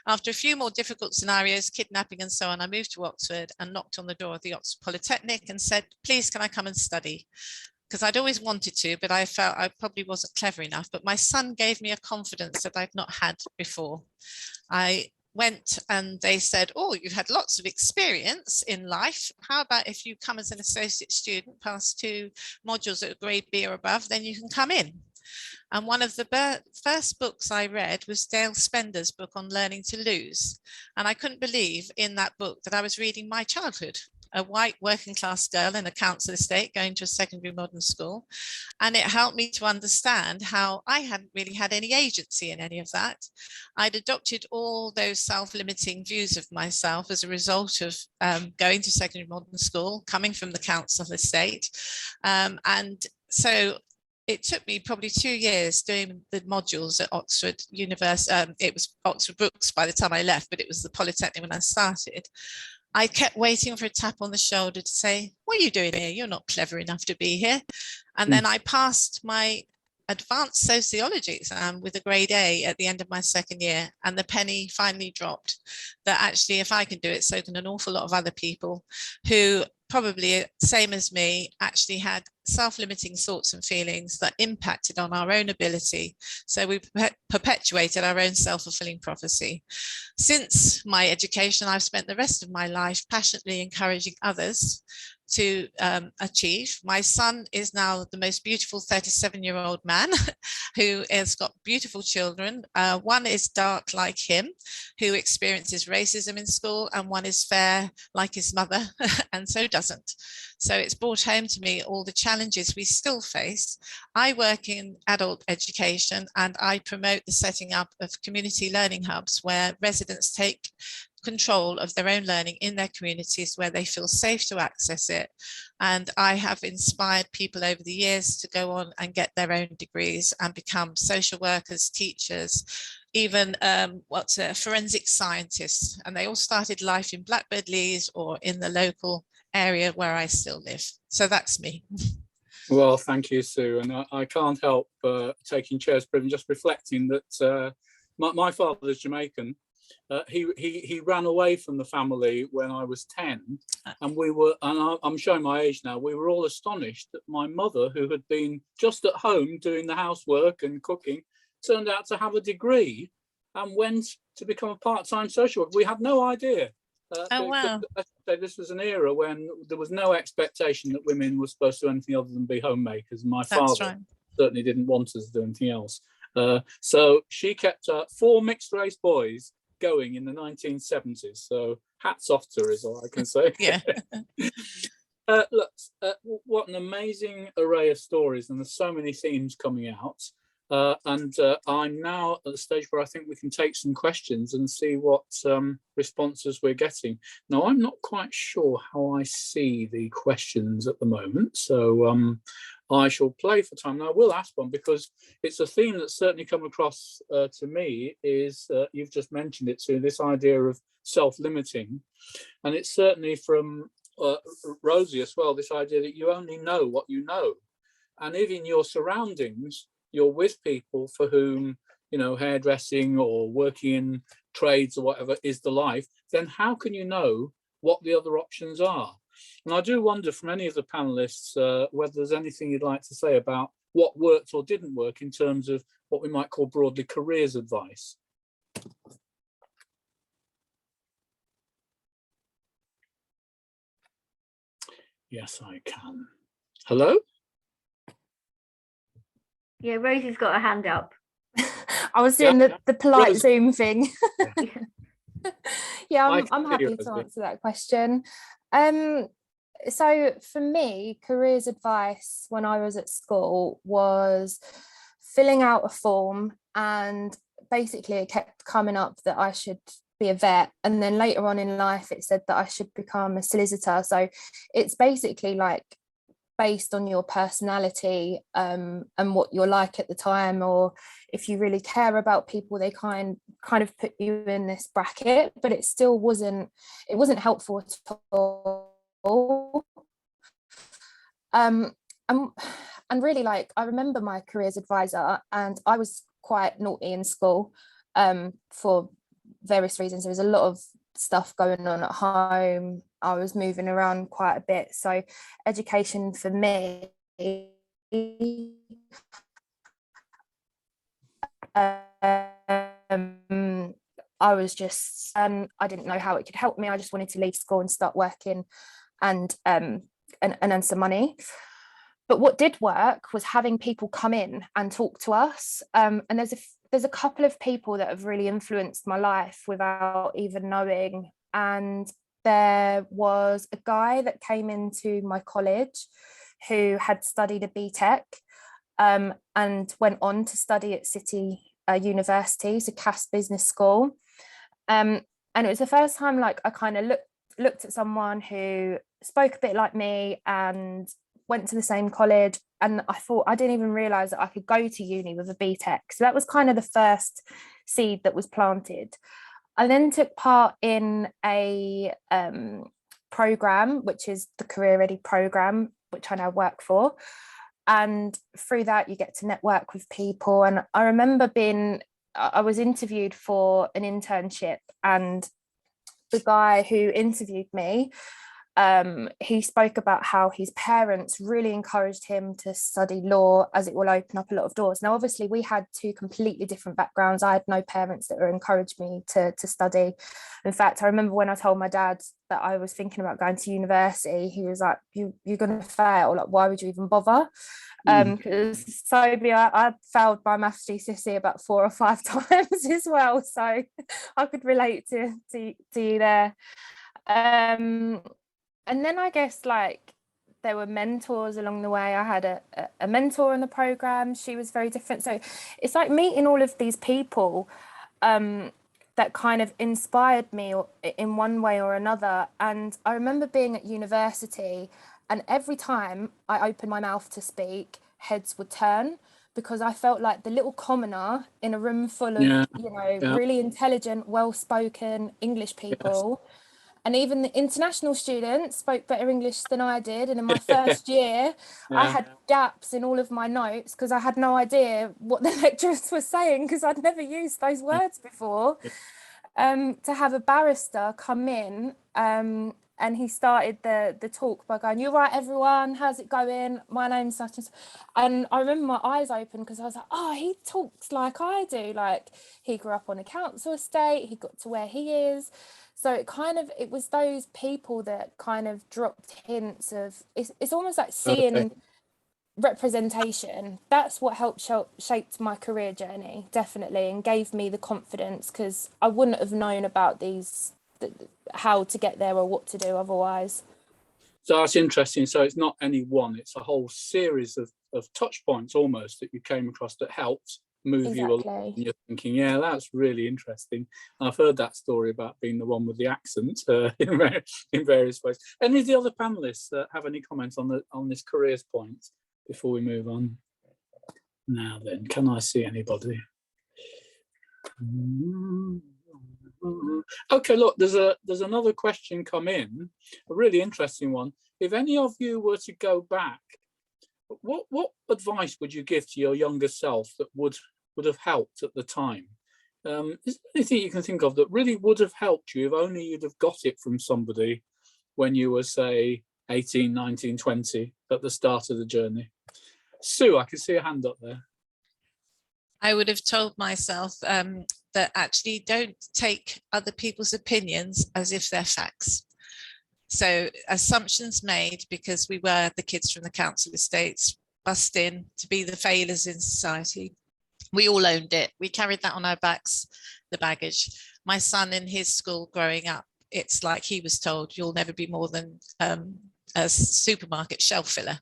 After a few more difficult scenarios, kidnapping and so on, I moved to Oxford and knocked on the door of the Oxford Polytechnic and said, please, can I come and study? Because I'd always wanted to, but I felt I probably wasn't clever enough. But my son gave me a confidence that I'd not had before. I went and they said, oh, you've had lots of experience in life. How about if you come as an associate student, pass 2 modules at a grade B or above, then you can come in. And one of the first books I read was Dale Spender's book on learning to lose. And I couldn't believe in that book that I was reading my childhood. A white working class girl in a council estate going to a secondary modern school. And it helped me to understand how I hadn't really had any agency in any of that. I'd adopted all those self-limiting views of myself as a result of going to secondary modern school, coming from the council estate. And so it took me probably 2 years doing the modules at Oxford University. It was Oxford Brookes by the time I left, but it was the Polytechnic when I started. I kept waiting for a tap on the shoulder to say, what are you doing here? You're not clever enough to be here. And then I passed my advanced sociology exam with a grade A at the end of my second year. And the penny finally dropped that actually, if I can do it, so can an awful lot of other people who probably, same as me, actually had self-limiting thoughts and feelings that impacted on our own ability. So we perpetuated our own self-fulfilling prophecy. Since my education, I've spent the rest of my life passionately encouraging others to achieve. My son is now the most beautiful 37-year-old man who has got beautiful children. One is dark like him, who experiences racism in school, and one is fair like his mother and so doesn't. So it's brought home to me all the challenges we still face. I work in adult education and I promote the setting up of community learning hubs where residents take control of their own learning in their communities where they feel safe to access it. And I have inspired people over the years to go on and get their own degrees and become social workers, teachers, even forensic scientists. And they all started life in Blackbird Leys or in the local area where I still live. So that's me. Well, thank you, Sue. And I can't help taking chair's privilege, just reflecting that my father is Jamaican. He ran away from the family when I was 10, and we were, and I'm showing my age now, we were all astonished that my mother, who had been just at home doing the housework and cooking, turned out to have a degree and went to become a part-time social worker. We had no idea. Oh, wow. This was an era when there was no expectation that women were supposed to do anything other than be homemakers. My father certainly didn't want us to do anything else. So she kept 4 mixed-race boys going in the 1970s. So hats off to her is all I can say. Yeah. Look, what an amazing array of stories, and there's so many themes coming out. And I'm now at the stage where I think we can take some questions and see what responses we're getting. Now, I'm not quite sure how I see the questions at the moment, so I shall play for time. Now, I will ask one because it's a theme that's certainly come across to me, is you've just mentioned it, Sue, this idea of self-limiting. And it's certainly from Rosie as well, this idea that you only know what you know. And if in your surroundings, you're with people for whom, you know, hairdressing or working in trades or whatever is the life, then how can you know what the other options are? And I do wonder from any of the panelists whether there's anything you'd like to say about what worked or didn't work in terms of what we might call broadly careers advice. Yes, I can. Hello? Yeah, Rosie's got her hand up. I was doing the polite Rosie. Zoom thing. Yeah, I'm happy to answer that question. So for me, careers advice when I was at school was filling out a form, and basically it kept coming up that I should be a vet, and then later on in life it said that I should become a solicitor. So it's basically like based on your personality and what you're like at the time, or if you really care about people, they kind of put you in this bracket, but it still wasn't helpful at all. And really, like, I remember my careers advisor, and I was quite naughty in school for various reasons. There was a lot of stuff going on at home. I was moving around quite a bit. So education for me, I was just, I didn't know how it could help me. I just wanted to leave school and start working and earn some money. But what did work was having people come in and talk to us. And there's a couple of people that have really influenced my life without even knowing. And there was a guy that came into my college who had studied a BTEC and went on to study at City University, so Cass Business School. And it was the first time, like, I kind of looked at someone who spoke a bit like me and went to the same college, and I thought, I didn't even realize that I could go to uni with a BTEC. So that was kind of the first seed that was planted. I then took part in a program, which is the Career Ready program, which I now work for. And through that, you get to network with people. And I remember I was interviewed for an internship, and the guy who interviewed me, he spoke about how his parents really encouraged him to study law, as it will open up a lot of doors. Now, obviously, we had two completely different backgrounds. I had no parents that encouraged me to study. In fact, I remember when I told my dad that I was thinking about going to university, he was like, you're going to fail. Like, why would you even bother? Because Sobia, I failed my maths GCSE about 4 or 5 times as well. So I could relate to you there. And then I guess, like, there were mentors along the way. I had a mentor in the program. She was very different. So it's like meeting all of these people that kind of inspired me in one way or another. And I remember being at university, and every time I opened my mouth to speak, heads would turn, because I felt like the little commoner in a room full of, really intelligent, well-spoken English people. Yes. And even the international students spoke better English than I did. And in my first year, I had gaps in all of my notes because I had no idea what the lecturers were saying, because I'd never used those words before. To have a barrister come in and he started the talk by going, "You're right, everyone, how's it going? My name's such and such." And I remember my eyes open, because I was like, oh, he talks like I do. Like, he grew up on a council estate, he got to where he is. So it was those people that kind of dropped hints of, it's almost like seeing representation. That's what helped shaped my career journey, definitely, and gave me the confidence, because I wouldn't have known about how to get there or what to do otherwise. So that's interesting. So it's not any one, it's a whole series of touch points almost that you came across that helped move you along. You're thinking, yeah, that's really interesting. I've heard that story about being the one with the accent in various ways. Any of the other panelists have any comments on this careers point before we move on? Now then, can I see anybody? Okay, look, there's another question come in, a really interesting one. If any of you were to go back, what advice would you give to your younger self that would have helped at the time? Is there anything you can think of that really would have helped you if only you'd have got it from somebody when you were, say, 18, 19, 20 at the start of the journey? Sue, I can see a hand up there. I would have told myself that actually don't take other people's opinions as if they're facts. So assumptions made, because we were the kids from the council estates, bussed in to be the failures in society. We all owned it. We carried that on our backs, the baggage. My son in his school growing up, it's like he was told, you'll never be more than a supermarket shelf filler,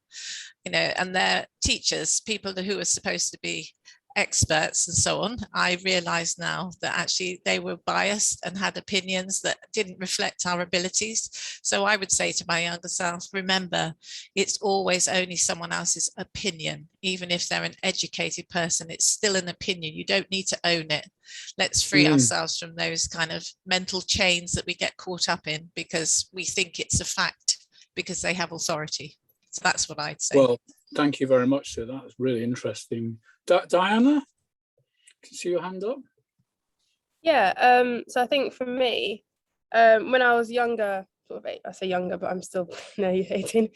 you know, and they're teachers, people who are supposed to be experts and so on. I realize now that actually they were biased and had opinions that didn't reflect our abilities. So I would say to my younger self, remember, it's always only someone else's opinion. Even if they're an educated person, it's still an opinion. You don't need to own it. Let's free ourselves from those kind of mental chains that we get caught up in because we think it's a fact because they have authority. So that's what I'd say. Well, thank you very much, Sue. That was really interesting. Diana, can you see your hand up? Yeah, so I think for me, when I was younger, sort of I say younger, but I'm still 18.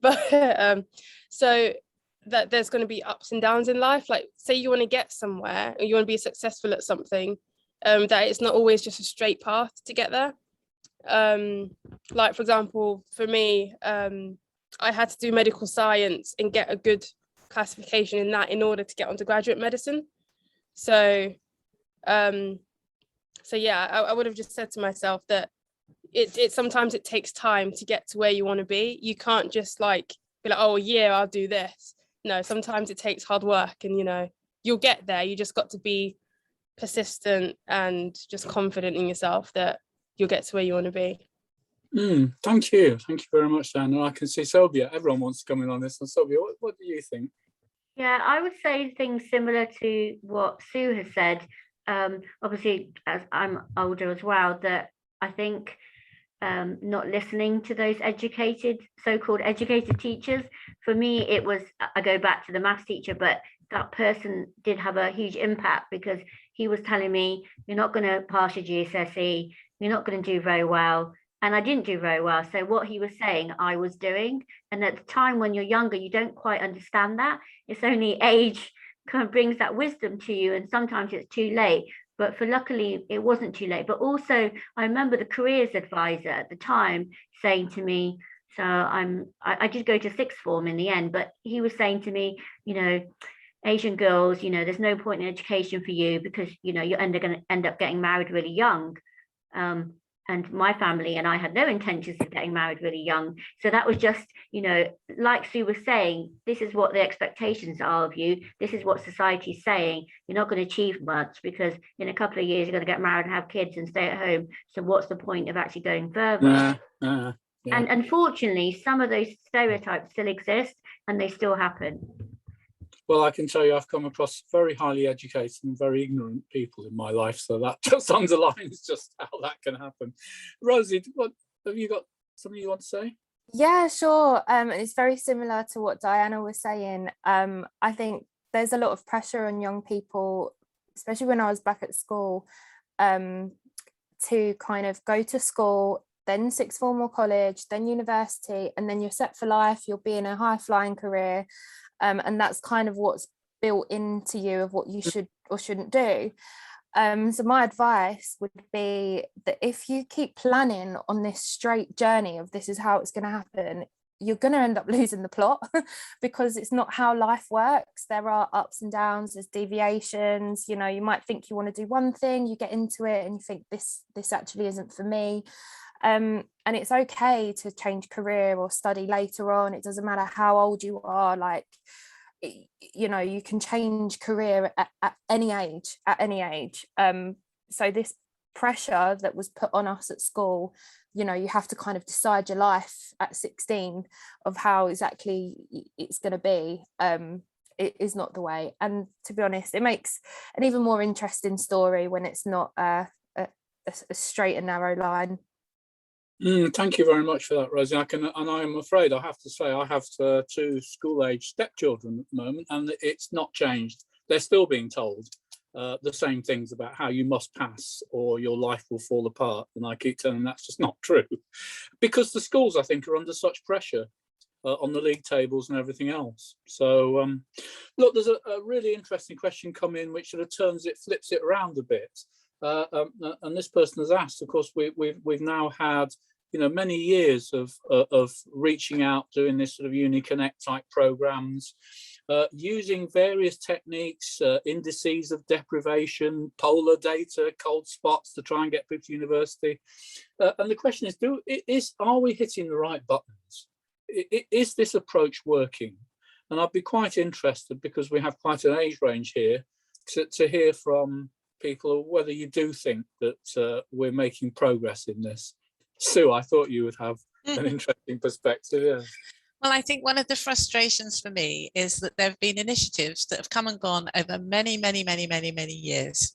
But so that there's going to be ups and downs in life. Like, say you want to get somewhere or you want to be successful at something, that it's not always just a straight path to get there. Like, for example, for me, I had to do medical science and get a good classification in that in order to get onto graduate medicine. So yeah, I would have just said to myself that it sometimes it takes time to get to where you want to be. You can't just like be like, oh yeah, I'll do this. No, sometimes it takes hard work, and you know, you'll get there. You just got to be persistent and just confident in yourself that you'll get to where you want to be. Thank you very much, Dan. I can see Sobia, everyone wants to come in on this. And Sobia, what do you think? Yeah, I would say things similar to what Sue has said. Obviously, as I'm older as well, that I think not listening to those so-called educated teachers. For me, it was, I go back to the maths teacher, but that person did have a huge impact because he was telling me, you're not going to pass your GCSE, you're not going to do very well. And I didn't do very well. So what he was saying, I was doing. And at the time when you're younger, you don't quite understand that. It's only age kind of brings that wisdom to you. And sometimes it's too late. But for luckily, it wasn't too late. But also, I remember the careers advisor at the time saying to me, so I did go to sixth form in the end, but he was saying to me, you know, Asian girls, you know, there's no point in education for you because, you know, you're going to end up getting married really young. And my family and I had no intentions of getting married really young. So that was just, you know, like Sue was saying, this is what the expectations are of you. This is what society's saying. You're not going to achieve much because in a couple of years, you're going to get married and have kids and stay at home. So what's the point of actually going further? Yeah. And unfortunately, some of those stereotypes still exist and they still happen. Well, I can tell you I've come across very highly educated and very ignorant people in my life. So that just underlines just how that can happen. Rosie, what have you got something you want to say? Yeah, sure. It's very similar to what Diana was saying. I think there's a lot of pressure on young people, especially when I was back at school, to kind of go to school, then sixth form or college, then university, and then you're set for life. You'll be in a high-flying career. And that's kind of what's built into you of what you should or shouldn't do. So my advice would be that if you keep planning on this straight journey of this is how it's going to happen, you're going to end up losing the plot because it's not how life works. There are ups and downs, there's deviations. You know, you might think you want to do one thing, you get into it and you think this actually isn't for me. And it's okay to change career or study later on. It doesn't matter how old you are. Like, you know, you can change career at any age. So this pressure that was put on us at school, you know, you have to kind of decide your life at 16 of how exactly it's going to be. It is not the way. And to be honest, it makes an even more interesting story when it's not a straight and narrow line. Thank you very much for that, Rosie. And I am afraid I have to say I have two school-age stepchildren at the moment, and it's not changed. They're still being told the same things about how you must pass or your life will fall apart. And I keep telling them that's just not true, because the schools, I think, are under such pressure on the league tables and everything else. So, look, there's a really interesting question come in, which sort of flips it around a bit. And this person has asked, of course, we've now had, you know, many years of reaching out, doing this sort of UniConnect type programs, using various techniques, indices of deprivation, polar data, cold spots to try and get people to university. And the question is, are we hitting the right buttons? is this approach working? And I'd be quite interested, because we have quite an age range here, to hear from people whether you do think that we're making progress in this. Sue, I thought you would have an interesting perspective. Yeah. Well, I think one of the frustrations for me is that there have been initiatives that have come and gone over many, many, many, many, many years.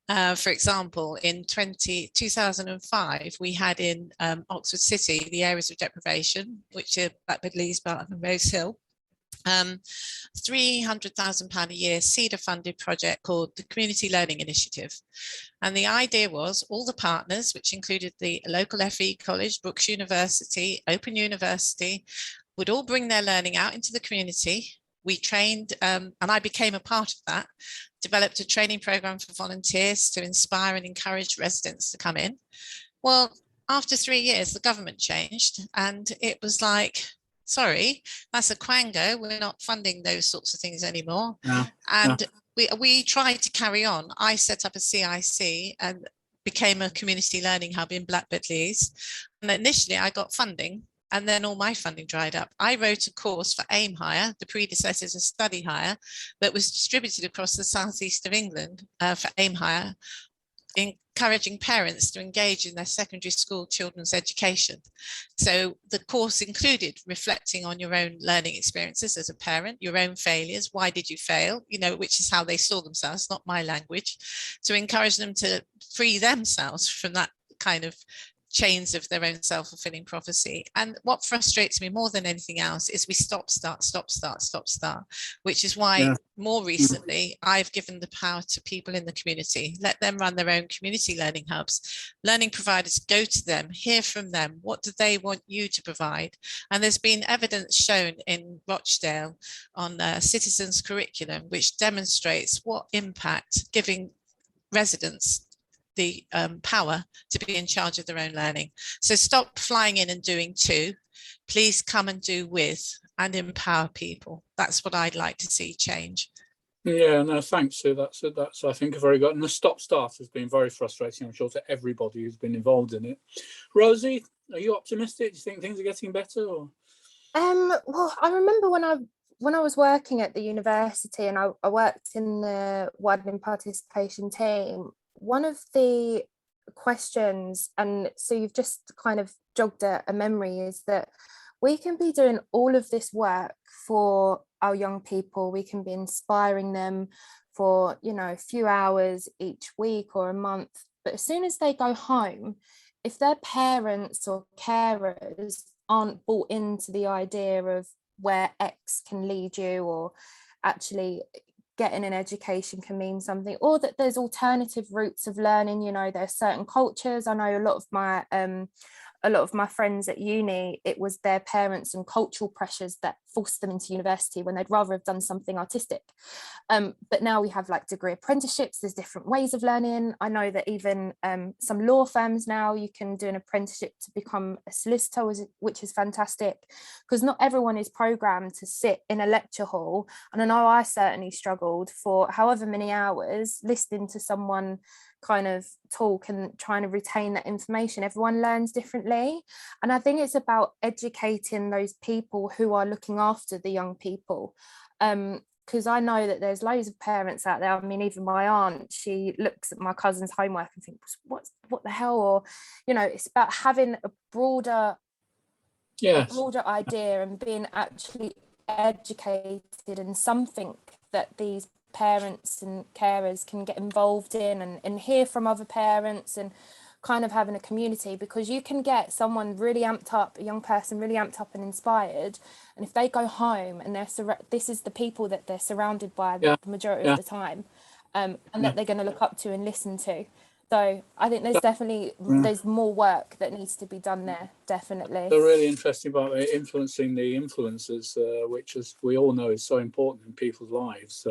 For example, in 2005, we had in Oxford City the areas of deprivation, which are Blackbird Leys, Barton and Rose Hill. £300,000 a year CEDA funded project called the Community Learning Initiative. And the idea was all the partners, which included the local FE college, Brookes University, Open University, would all bring their learning out into the community. We trained, and I became a part of that, developed a training program for volunteers to inspire and encourage residents to come in. Well, after 3 years, the government changed, and it was like, sorry, that's a quango. We're not funding those sorts of things anymore. No, and no. We tried to carry on. I set up a CIC and became a community learning hub in Blackbird Leys. And initially I got funding, and then all my funding dried up. I wrote a course for Aim Hire, the predecessors of Study Hire, that was distributed across the southeast of England for Aim Hire, encouraging parents to engage in their secondary school children's education. So the course included reflecting on your own learning experiences as a parent, your own failures, why did you fail, which is how they saw themselves, not my language, to encourage them to free themselves from that kind of chains of their own self-fulfilling prophecy. And what frustrates me more than anything else is we stop, start, which is why more recently I've given the power to people in the community. Let them run their own community learning hubs. Learning providers, go to them, hear from them. What do they want you to provide? And there's been evidence shown in Rochdale on citizens curriculum, which demonstrates what impact giving residents the power to be in charge of their own learning. So stop flying in and doing to. Please come and do with and empower people. That's what I'd like to see change. Yeah, no, thanks, Sue. That's I think a very good. And the stop-start has been very frustrating, I'm sure, to everybody who's been involved in it. Rosie, are you optimistic? Do you think things are getting better? Or? Well, I remember when I was working at the university and I worked in the widening participation team. One of the questions, and so you've just kind of jogged a memory, is that we can be doing all of this work for our young people. We can be inspiring them for, a few hours each week or a month. But as soon as they go home, if their parents or carers aren't bought into the idea of where X can lead you, or actually getting an education can mean something, or that there's alternative routes of learning, there are certain cultures. I know a lot of my friends at uni, it was their parents and cultural pressures that forced them into university when they'd rather have done something artistic. But now we have degree apprenticeships, there's different ways of learning. I know that even some law firms now, you can do an apprenticeship to become a solicitor, which is fantastic, because not everyone is programmed to sit in a lecture hall. And I know I certainly struggled for however many hours listening to someone kind of talk and trying to retain that information. Everyone learns differently, and I think it's about educating those people who are looking after the young people, because I know that there's loads of parents out there. I mean, even my aunt, she looks at my cousin's homework and thinks, what the hell? Or it's about having a broader idea and being actually educated in something that these parents and carers can get involved in and hear from other parents, and kind of having a community, because you can get someone really amped up, a young person really amped up and inspired, and if they go home and this is the people that they're surrounded by the majority of the time, and that they're going to look up to and listen to. So I think there's definitely there's more work that needs to be done there, definitely. They're really interesting about influencing the influencers, which, as we all know, is so important in people's lives.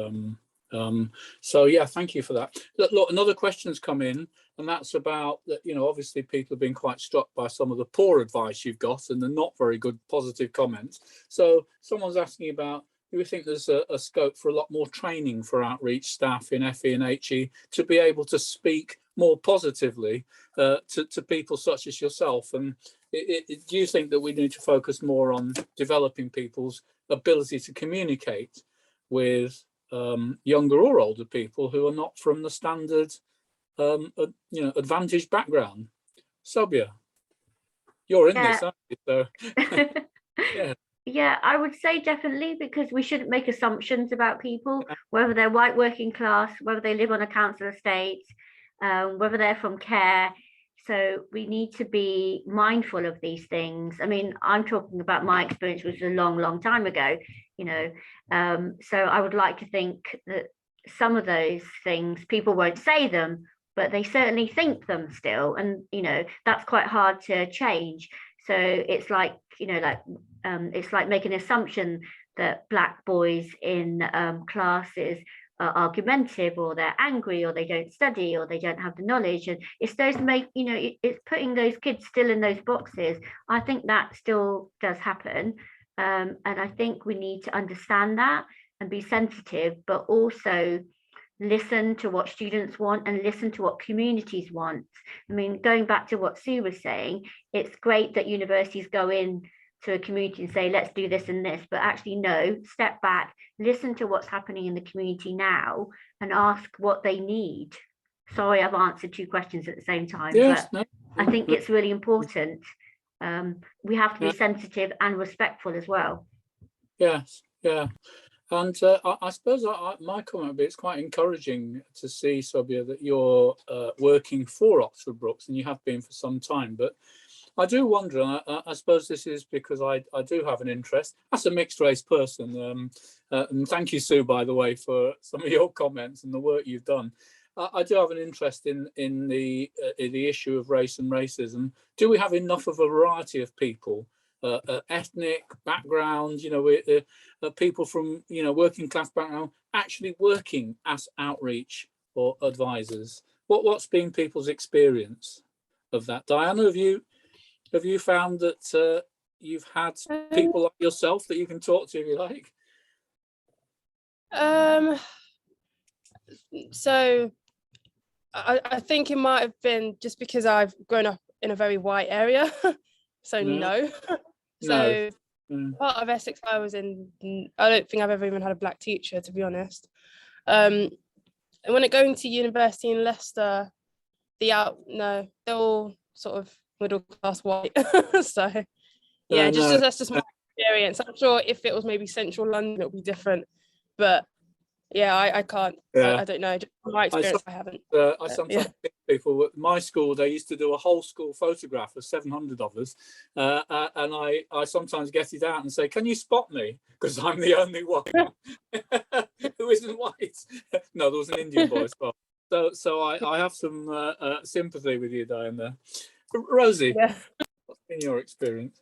So yeah, thank you for that. Look, another question's come in, and that's about that. Obviously people have been quite struck by some of the poor advice you've got and the not very good positive comments. So someone's asking about, do we think there's a scope for a lot more training for outreach staff in FE and HE to be able to speak more positively to people such as yourself. And do you think that we need to focus more on developing people's ability to communicate with younger or older people who are not from the standard advantaged background? Sobia, you're in this, aren't you? So yeah. Yeah, I would say definitely, because we shouldn't make assumptions about people, whether they're white working class, whether they live on a council estate, whether they're from care. So we need to be mindful of these things. I mean, I'm talking about my experience, which was a long, long time ago, so I would like to think that some of those things, people won't say them, but they certainly think them still. And, that's quite hard to change. So it's like, it's like making an assumption that Black boys in classes are argumentative, or they're angry, or they don't study, or they don't have the knowledge. And it's those it's putting those kids still in those boxes. I think that still does happen. And I think we need to understand that and be sensitive, but also listen to what students want and listen to what communities want. I mean, going back to what Sue was saying, it's great that universities go in to a community and say, let's do this and this, but actually no, step back, listen to what's happening in the community now and ask what they need. Sorry, I've answered two questions at the same time, yes, but I think it's really important. We have to be sensitive and respectful as well. Yes, yeah. And I suppose my comment would be, it's quite encouraging to see, Sobia, that you're working for Oxford Brookes, and you have been for some time. But I do wonder, and I suppose this is because I do have an interest as a mixed race person. And thank you, Sue, by the way, for some of your comments and the work you've done. I do have an interest in the issue of race and racism. Do we have enough of a variety of people? Ethnic background, people from working class background actually working as outreach or advisors. What's been people's experience of that? Diana, have you found that you've had people like yourself that you can talk to if you like? So I think it might have been just because I've grown up in a very white area. So no. So part of Essex I was in, I don't think I've ever even had a Black teacher, to be honest. And when it going to university in Leicester, they're all sort of middle class white. So yeah, that's just my experience. I'm sure if it was maybe central London, it would be different. But yeah, I can't. I don't know. Just from my experience, I haven't. I sometimes think people at my school, they used to do a whole school photograph of 700 of us, and I sometimes get it out and say, "Can you spot me? Because I'm the only one who isn't white." No, there was an Indian boy as well. So I have some sympathy with you, Diana. Rosie, what's been your experience?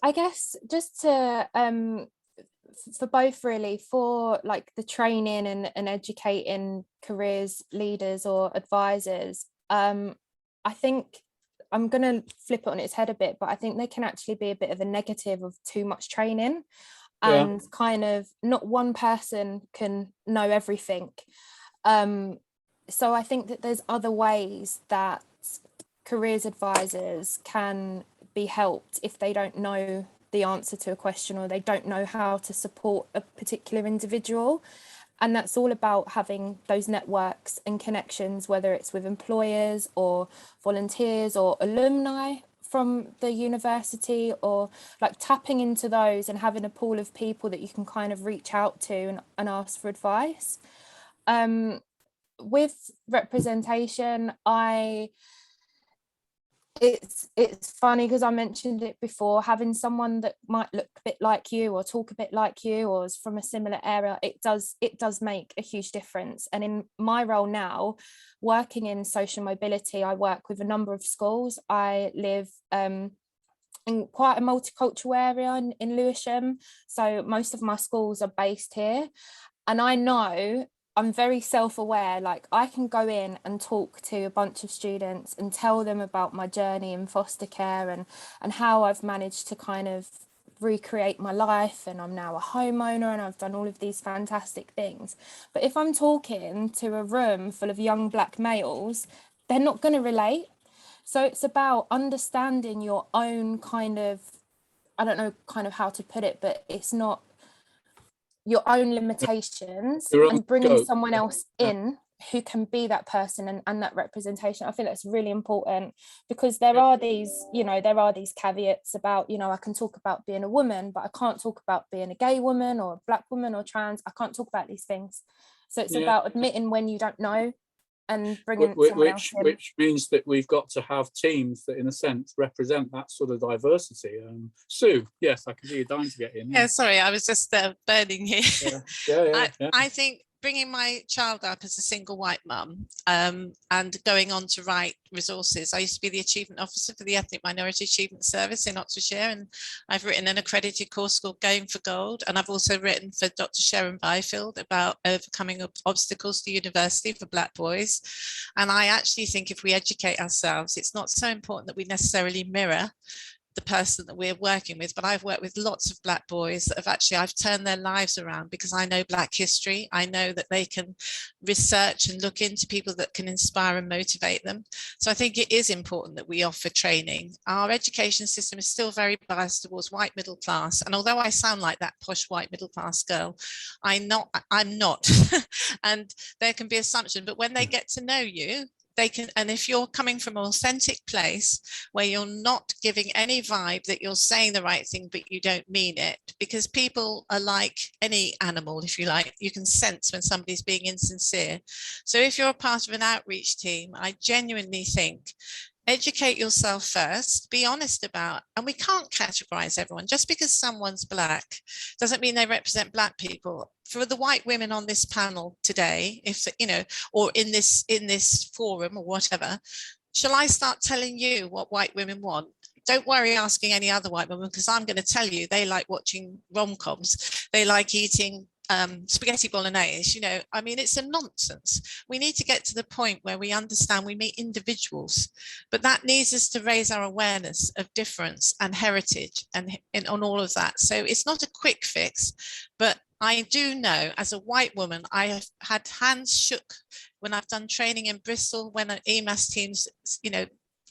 I guess just to for both really, for like the training and educating careers leaders or advisors, I think I'm going to flip it on its head a bit, but I think there can actually be a bit of a negative of too much training, and kind of not one person can know everything. So I think that there's other ways that careers advisors can be helped if they don't know the answer to a question, or they don't know how to support a particular individual. And that's all about having those networks and connections, whether it's with employers or volunteers or alumni from the university, or like tapping into those and having a pool of people that you can kind of reach out to and ask for advice. With representation, it's funny because I mentioned it before, having someone that might look a bit like you or talk a bit like you or is from a similar area, it does make a huge difference. And in my role now, working in social mobility, I work with a number of schools. I live in quite a multicultural area in Lewisham, so most of my schools are based here, and I know I'm very self-aware, like I can go in and talk to a bunch of students and tell them about my journey in foster care and how I've managed to kind of recreate my life and I'm now a homeowner and I've done all of these fantastic things. But if I'm talking to a room full of young black males, they're not going to relate. So it's about understanding your own kind of, I don't know kind of how to put it, but it's not your own limitations and bringing someone else in who can be that person and that representation. I think that's really important, because there are these, you know, there are these caveats about, you know, I can talk about being a woman, but I can't talk about being a gay woman or a black woman or trans. I can't talk about these things. So it's about admitting when you don't know and bringing someone else in. Which means that we've got to have teams that, in a sense, represent that sort of diversity. Sue, yes, I can see you dying to get in. Yeah, sorry, I was just burning here. Yeah. I think bringing my child up as a single white mum and going on to write resources. I used to be the achievement officer for the Ethnic Minority Achievement Service in Oxfordshire, and I've written an accredited course called Going for Gold, and I've also written for Dr. Sharon Byfield about overcoming obstacles to university for black boys. And I actually think if we educate ourselves, it's not so important that we necessarily mirror the person that we're working with, but I've worked with lots of black boys that have actually, I've turned their lives around because I know black history. I know that they can research and look into people that can inspire and motivate them. So I think it is important that we offer training. Our education system is still very biased towards white middle class, and although I sound like that posh white middle class girl, I'm not and there can be assumption, but when they get to know you, they can, and if you're coming from an authentic place where you're not giving any vibe that you're saying the right thing but you don't mean it, because people are like any animal, if you like, you can sense when somebody's being insincere. So if you're a part of an outreach team, I genuinely think educate yourself first, be honest about, and we can't categorize everyone. Just because someone's black doesn't mean they represent black people. For the white women on this panel today, if you know, or in this forum or whatever, shall I start telling you what white women want? Don't worry asking any other white women, because I'm going to tell you they like watching rom-coms, they like eating spaghetti bolognese. You know, I mean, it's a nonsense. We need to get to the point where we understand we meet individuals, but that needs us to raise our awareness of difference and heritage and on all of that. So it's not a quick fix, but I do know as a white woman, I have had hands shook when I've done training in Bristol, when an EMAS teams, you know,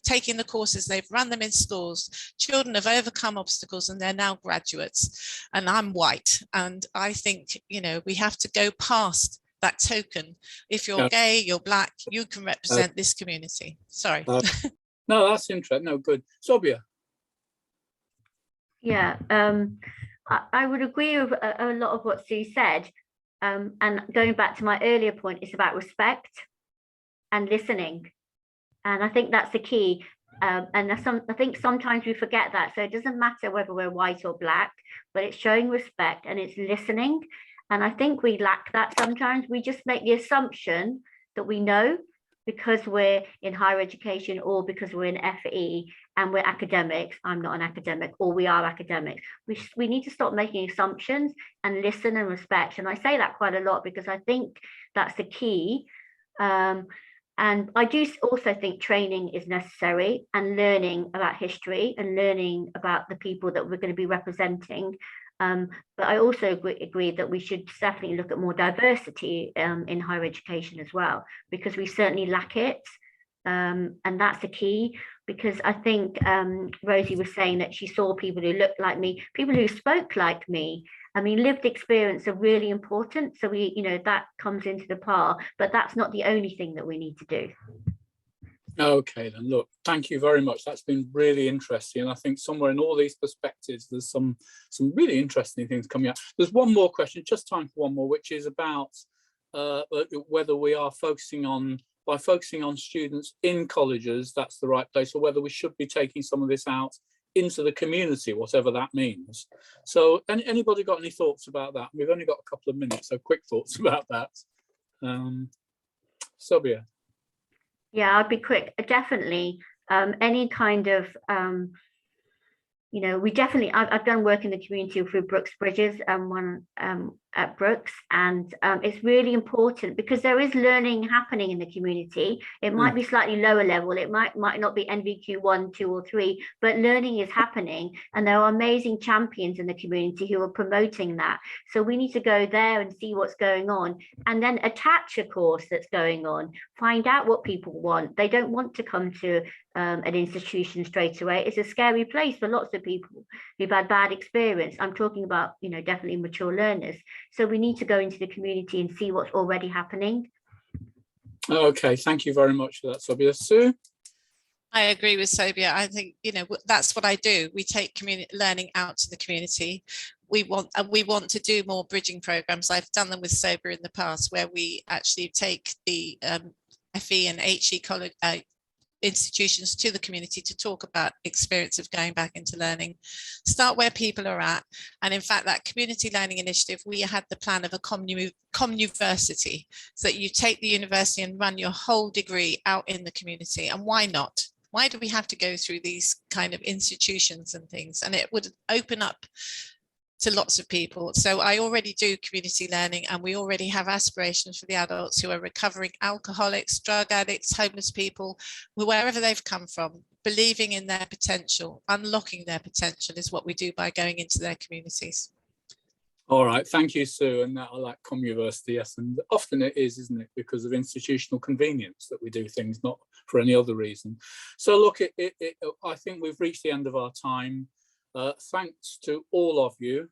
taking the courses, they've run them in schools, children have overcome obstacles and they're now graduates, and I'm white. And I think, you know, we have to go past that token. If you're gay, you're black, you can represent this community. Sorry. No, that's interesting. No, good. Sobia. Yeah, I would agree with a lot of what Sue said. And going back to my earlier point, it's about respect and listening. And I think that's the key. And I think sometimes we forget that. So it doesn't matter whether we're white or black, but it's showing respect and it's listening. And I think we lack that sometimes. We just make the assumption that we know because we're in higher education or because we're in FE and we're academics. I'm not an academic, or we are academics. We need to stop making assumptions and listen and respect. And I say that quite a lot because I think that's the key. And I do also think training is necessary, and learning about history and learning about the people that we're going to be representing. But I also agree that we should definitely look at more diversity in higher education as well, because we certainly lack it. And that's the key, because I think Rosie was saying that she saw people who looked like me, people who spoke like me. I mean, lived experience are really important. So we, you know, that comes into the par, but that's not the only thing that we need to do. Okay, then look, thank you very much. That's been really interesting. And I think somewhere in all these perspectives, there's some really interesting things coming out. There's one more question, just time for one more, which is about whether we are focusing on students in colleges, that's the right place, or whether we should be taking some of this out into the community, whatever that means. So anybody got any thoughts about that? We've only got a couple of minutes, so quick thoughts about that. Sobia. Yeah, I'd be quick. Definitely any kind of you know, we definitely, I've done work in the community through Brookes Bridges and one at Brookes, and it's really important because there is learning happening in the community. It might be slightly lower level, it might not be NVQ 1, 2 or 3, but learning is happening, and there are amazing champions in the community who are promoting that. So we need to go there and see what's going on, and then attach a course that's going on, find out what people want. They don't want to come to an institution straight away. It's a scary place for lots of people who've had bad experience. I'm talking about, you know, definitely mature learners. So we need to go into the community and see what's already happening. Okay, thank you very much for that, Sobia. Sue? I agree with Sobia. I think, you know, that's what I do. We take community learning out to the community. We want to do more bridging programs. I've done them with Sobia in the past, where we actually take the FE and HE college institutions to the community to talk about experience of going back into learning, start where people are at. And in fact, that community learning initiative, we had the plan of a communiversity, so that you take the university and run your whole degree out in the community. And why not? Why do we have to go through these kind of institutions and things? And it would open up to lots of people. So I already do community learning, and we already have aspirations for the adults who are recovering alcoholics, drug addicts, homeless people, wherever they've come from. Believing in their potential, unlocking their potential is what we do by going into their communities. All right, thank you, Sue. And I like communiversity, yes, and often it is, isn't it, because of institutional convenience that we do things, not for any other reason. So look, I think we've reached the end of our time. Thanks to all of you.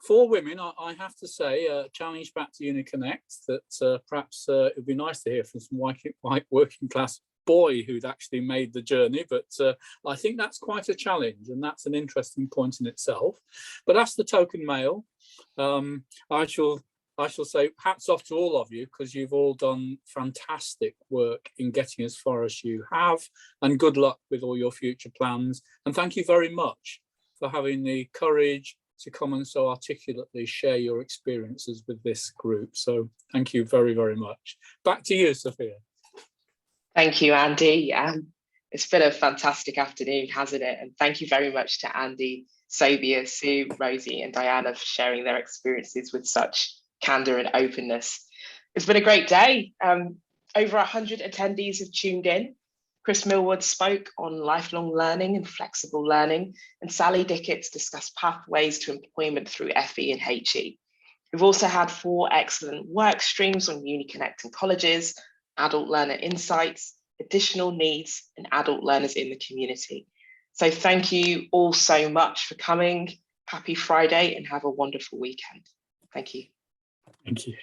For women, I have to say, challenge back to UniConnect that perhaps it would be nice to hear from some white working class boy who'd actually made the journey, but I think that's quite a challenge, and that's an interesting point in itself. But as the token male, I shall say hats off to all of you, because you've all done fantastic work in getting as far as you have, and good luck with all your future plans. And thank you very much for having the courage to come and so articulately share your experiences with this group. So thank you very, very much. Back to you, Sophia. Thank you, Andy. It's been a fantastic afternoon, hasn't it? And thank you very much to Andy, Sobia, Sue, Rosie and Diana for sharing their experiences with such candour and openness. It's been a great day. Over 100 attendees have tuned in. Chris Millward spoke on lifelong learning and flexible learning, and Sally Dickett's discussed pathways to employment through FE and HE. We've also had 4 excellent work streams on UniConnect and colleges, adult learner insights, additional needs, and adult learners in the community. So thank you all so much for coming. Happy Friday and have a wonderful weekend. Thank you. Thank you.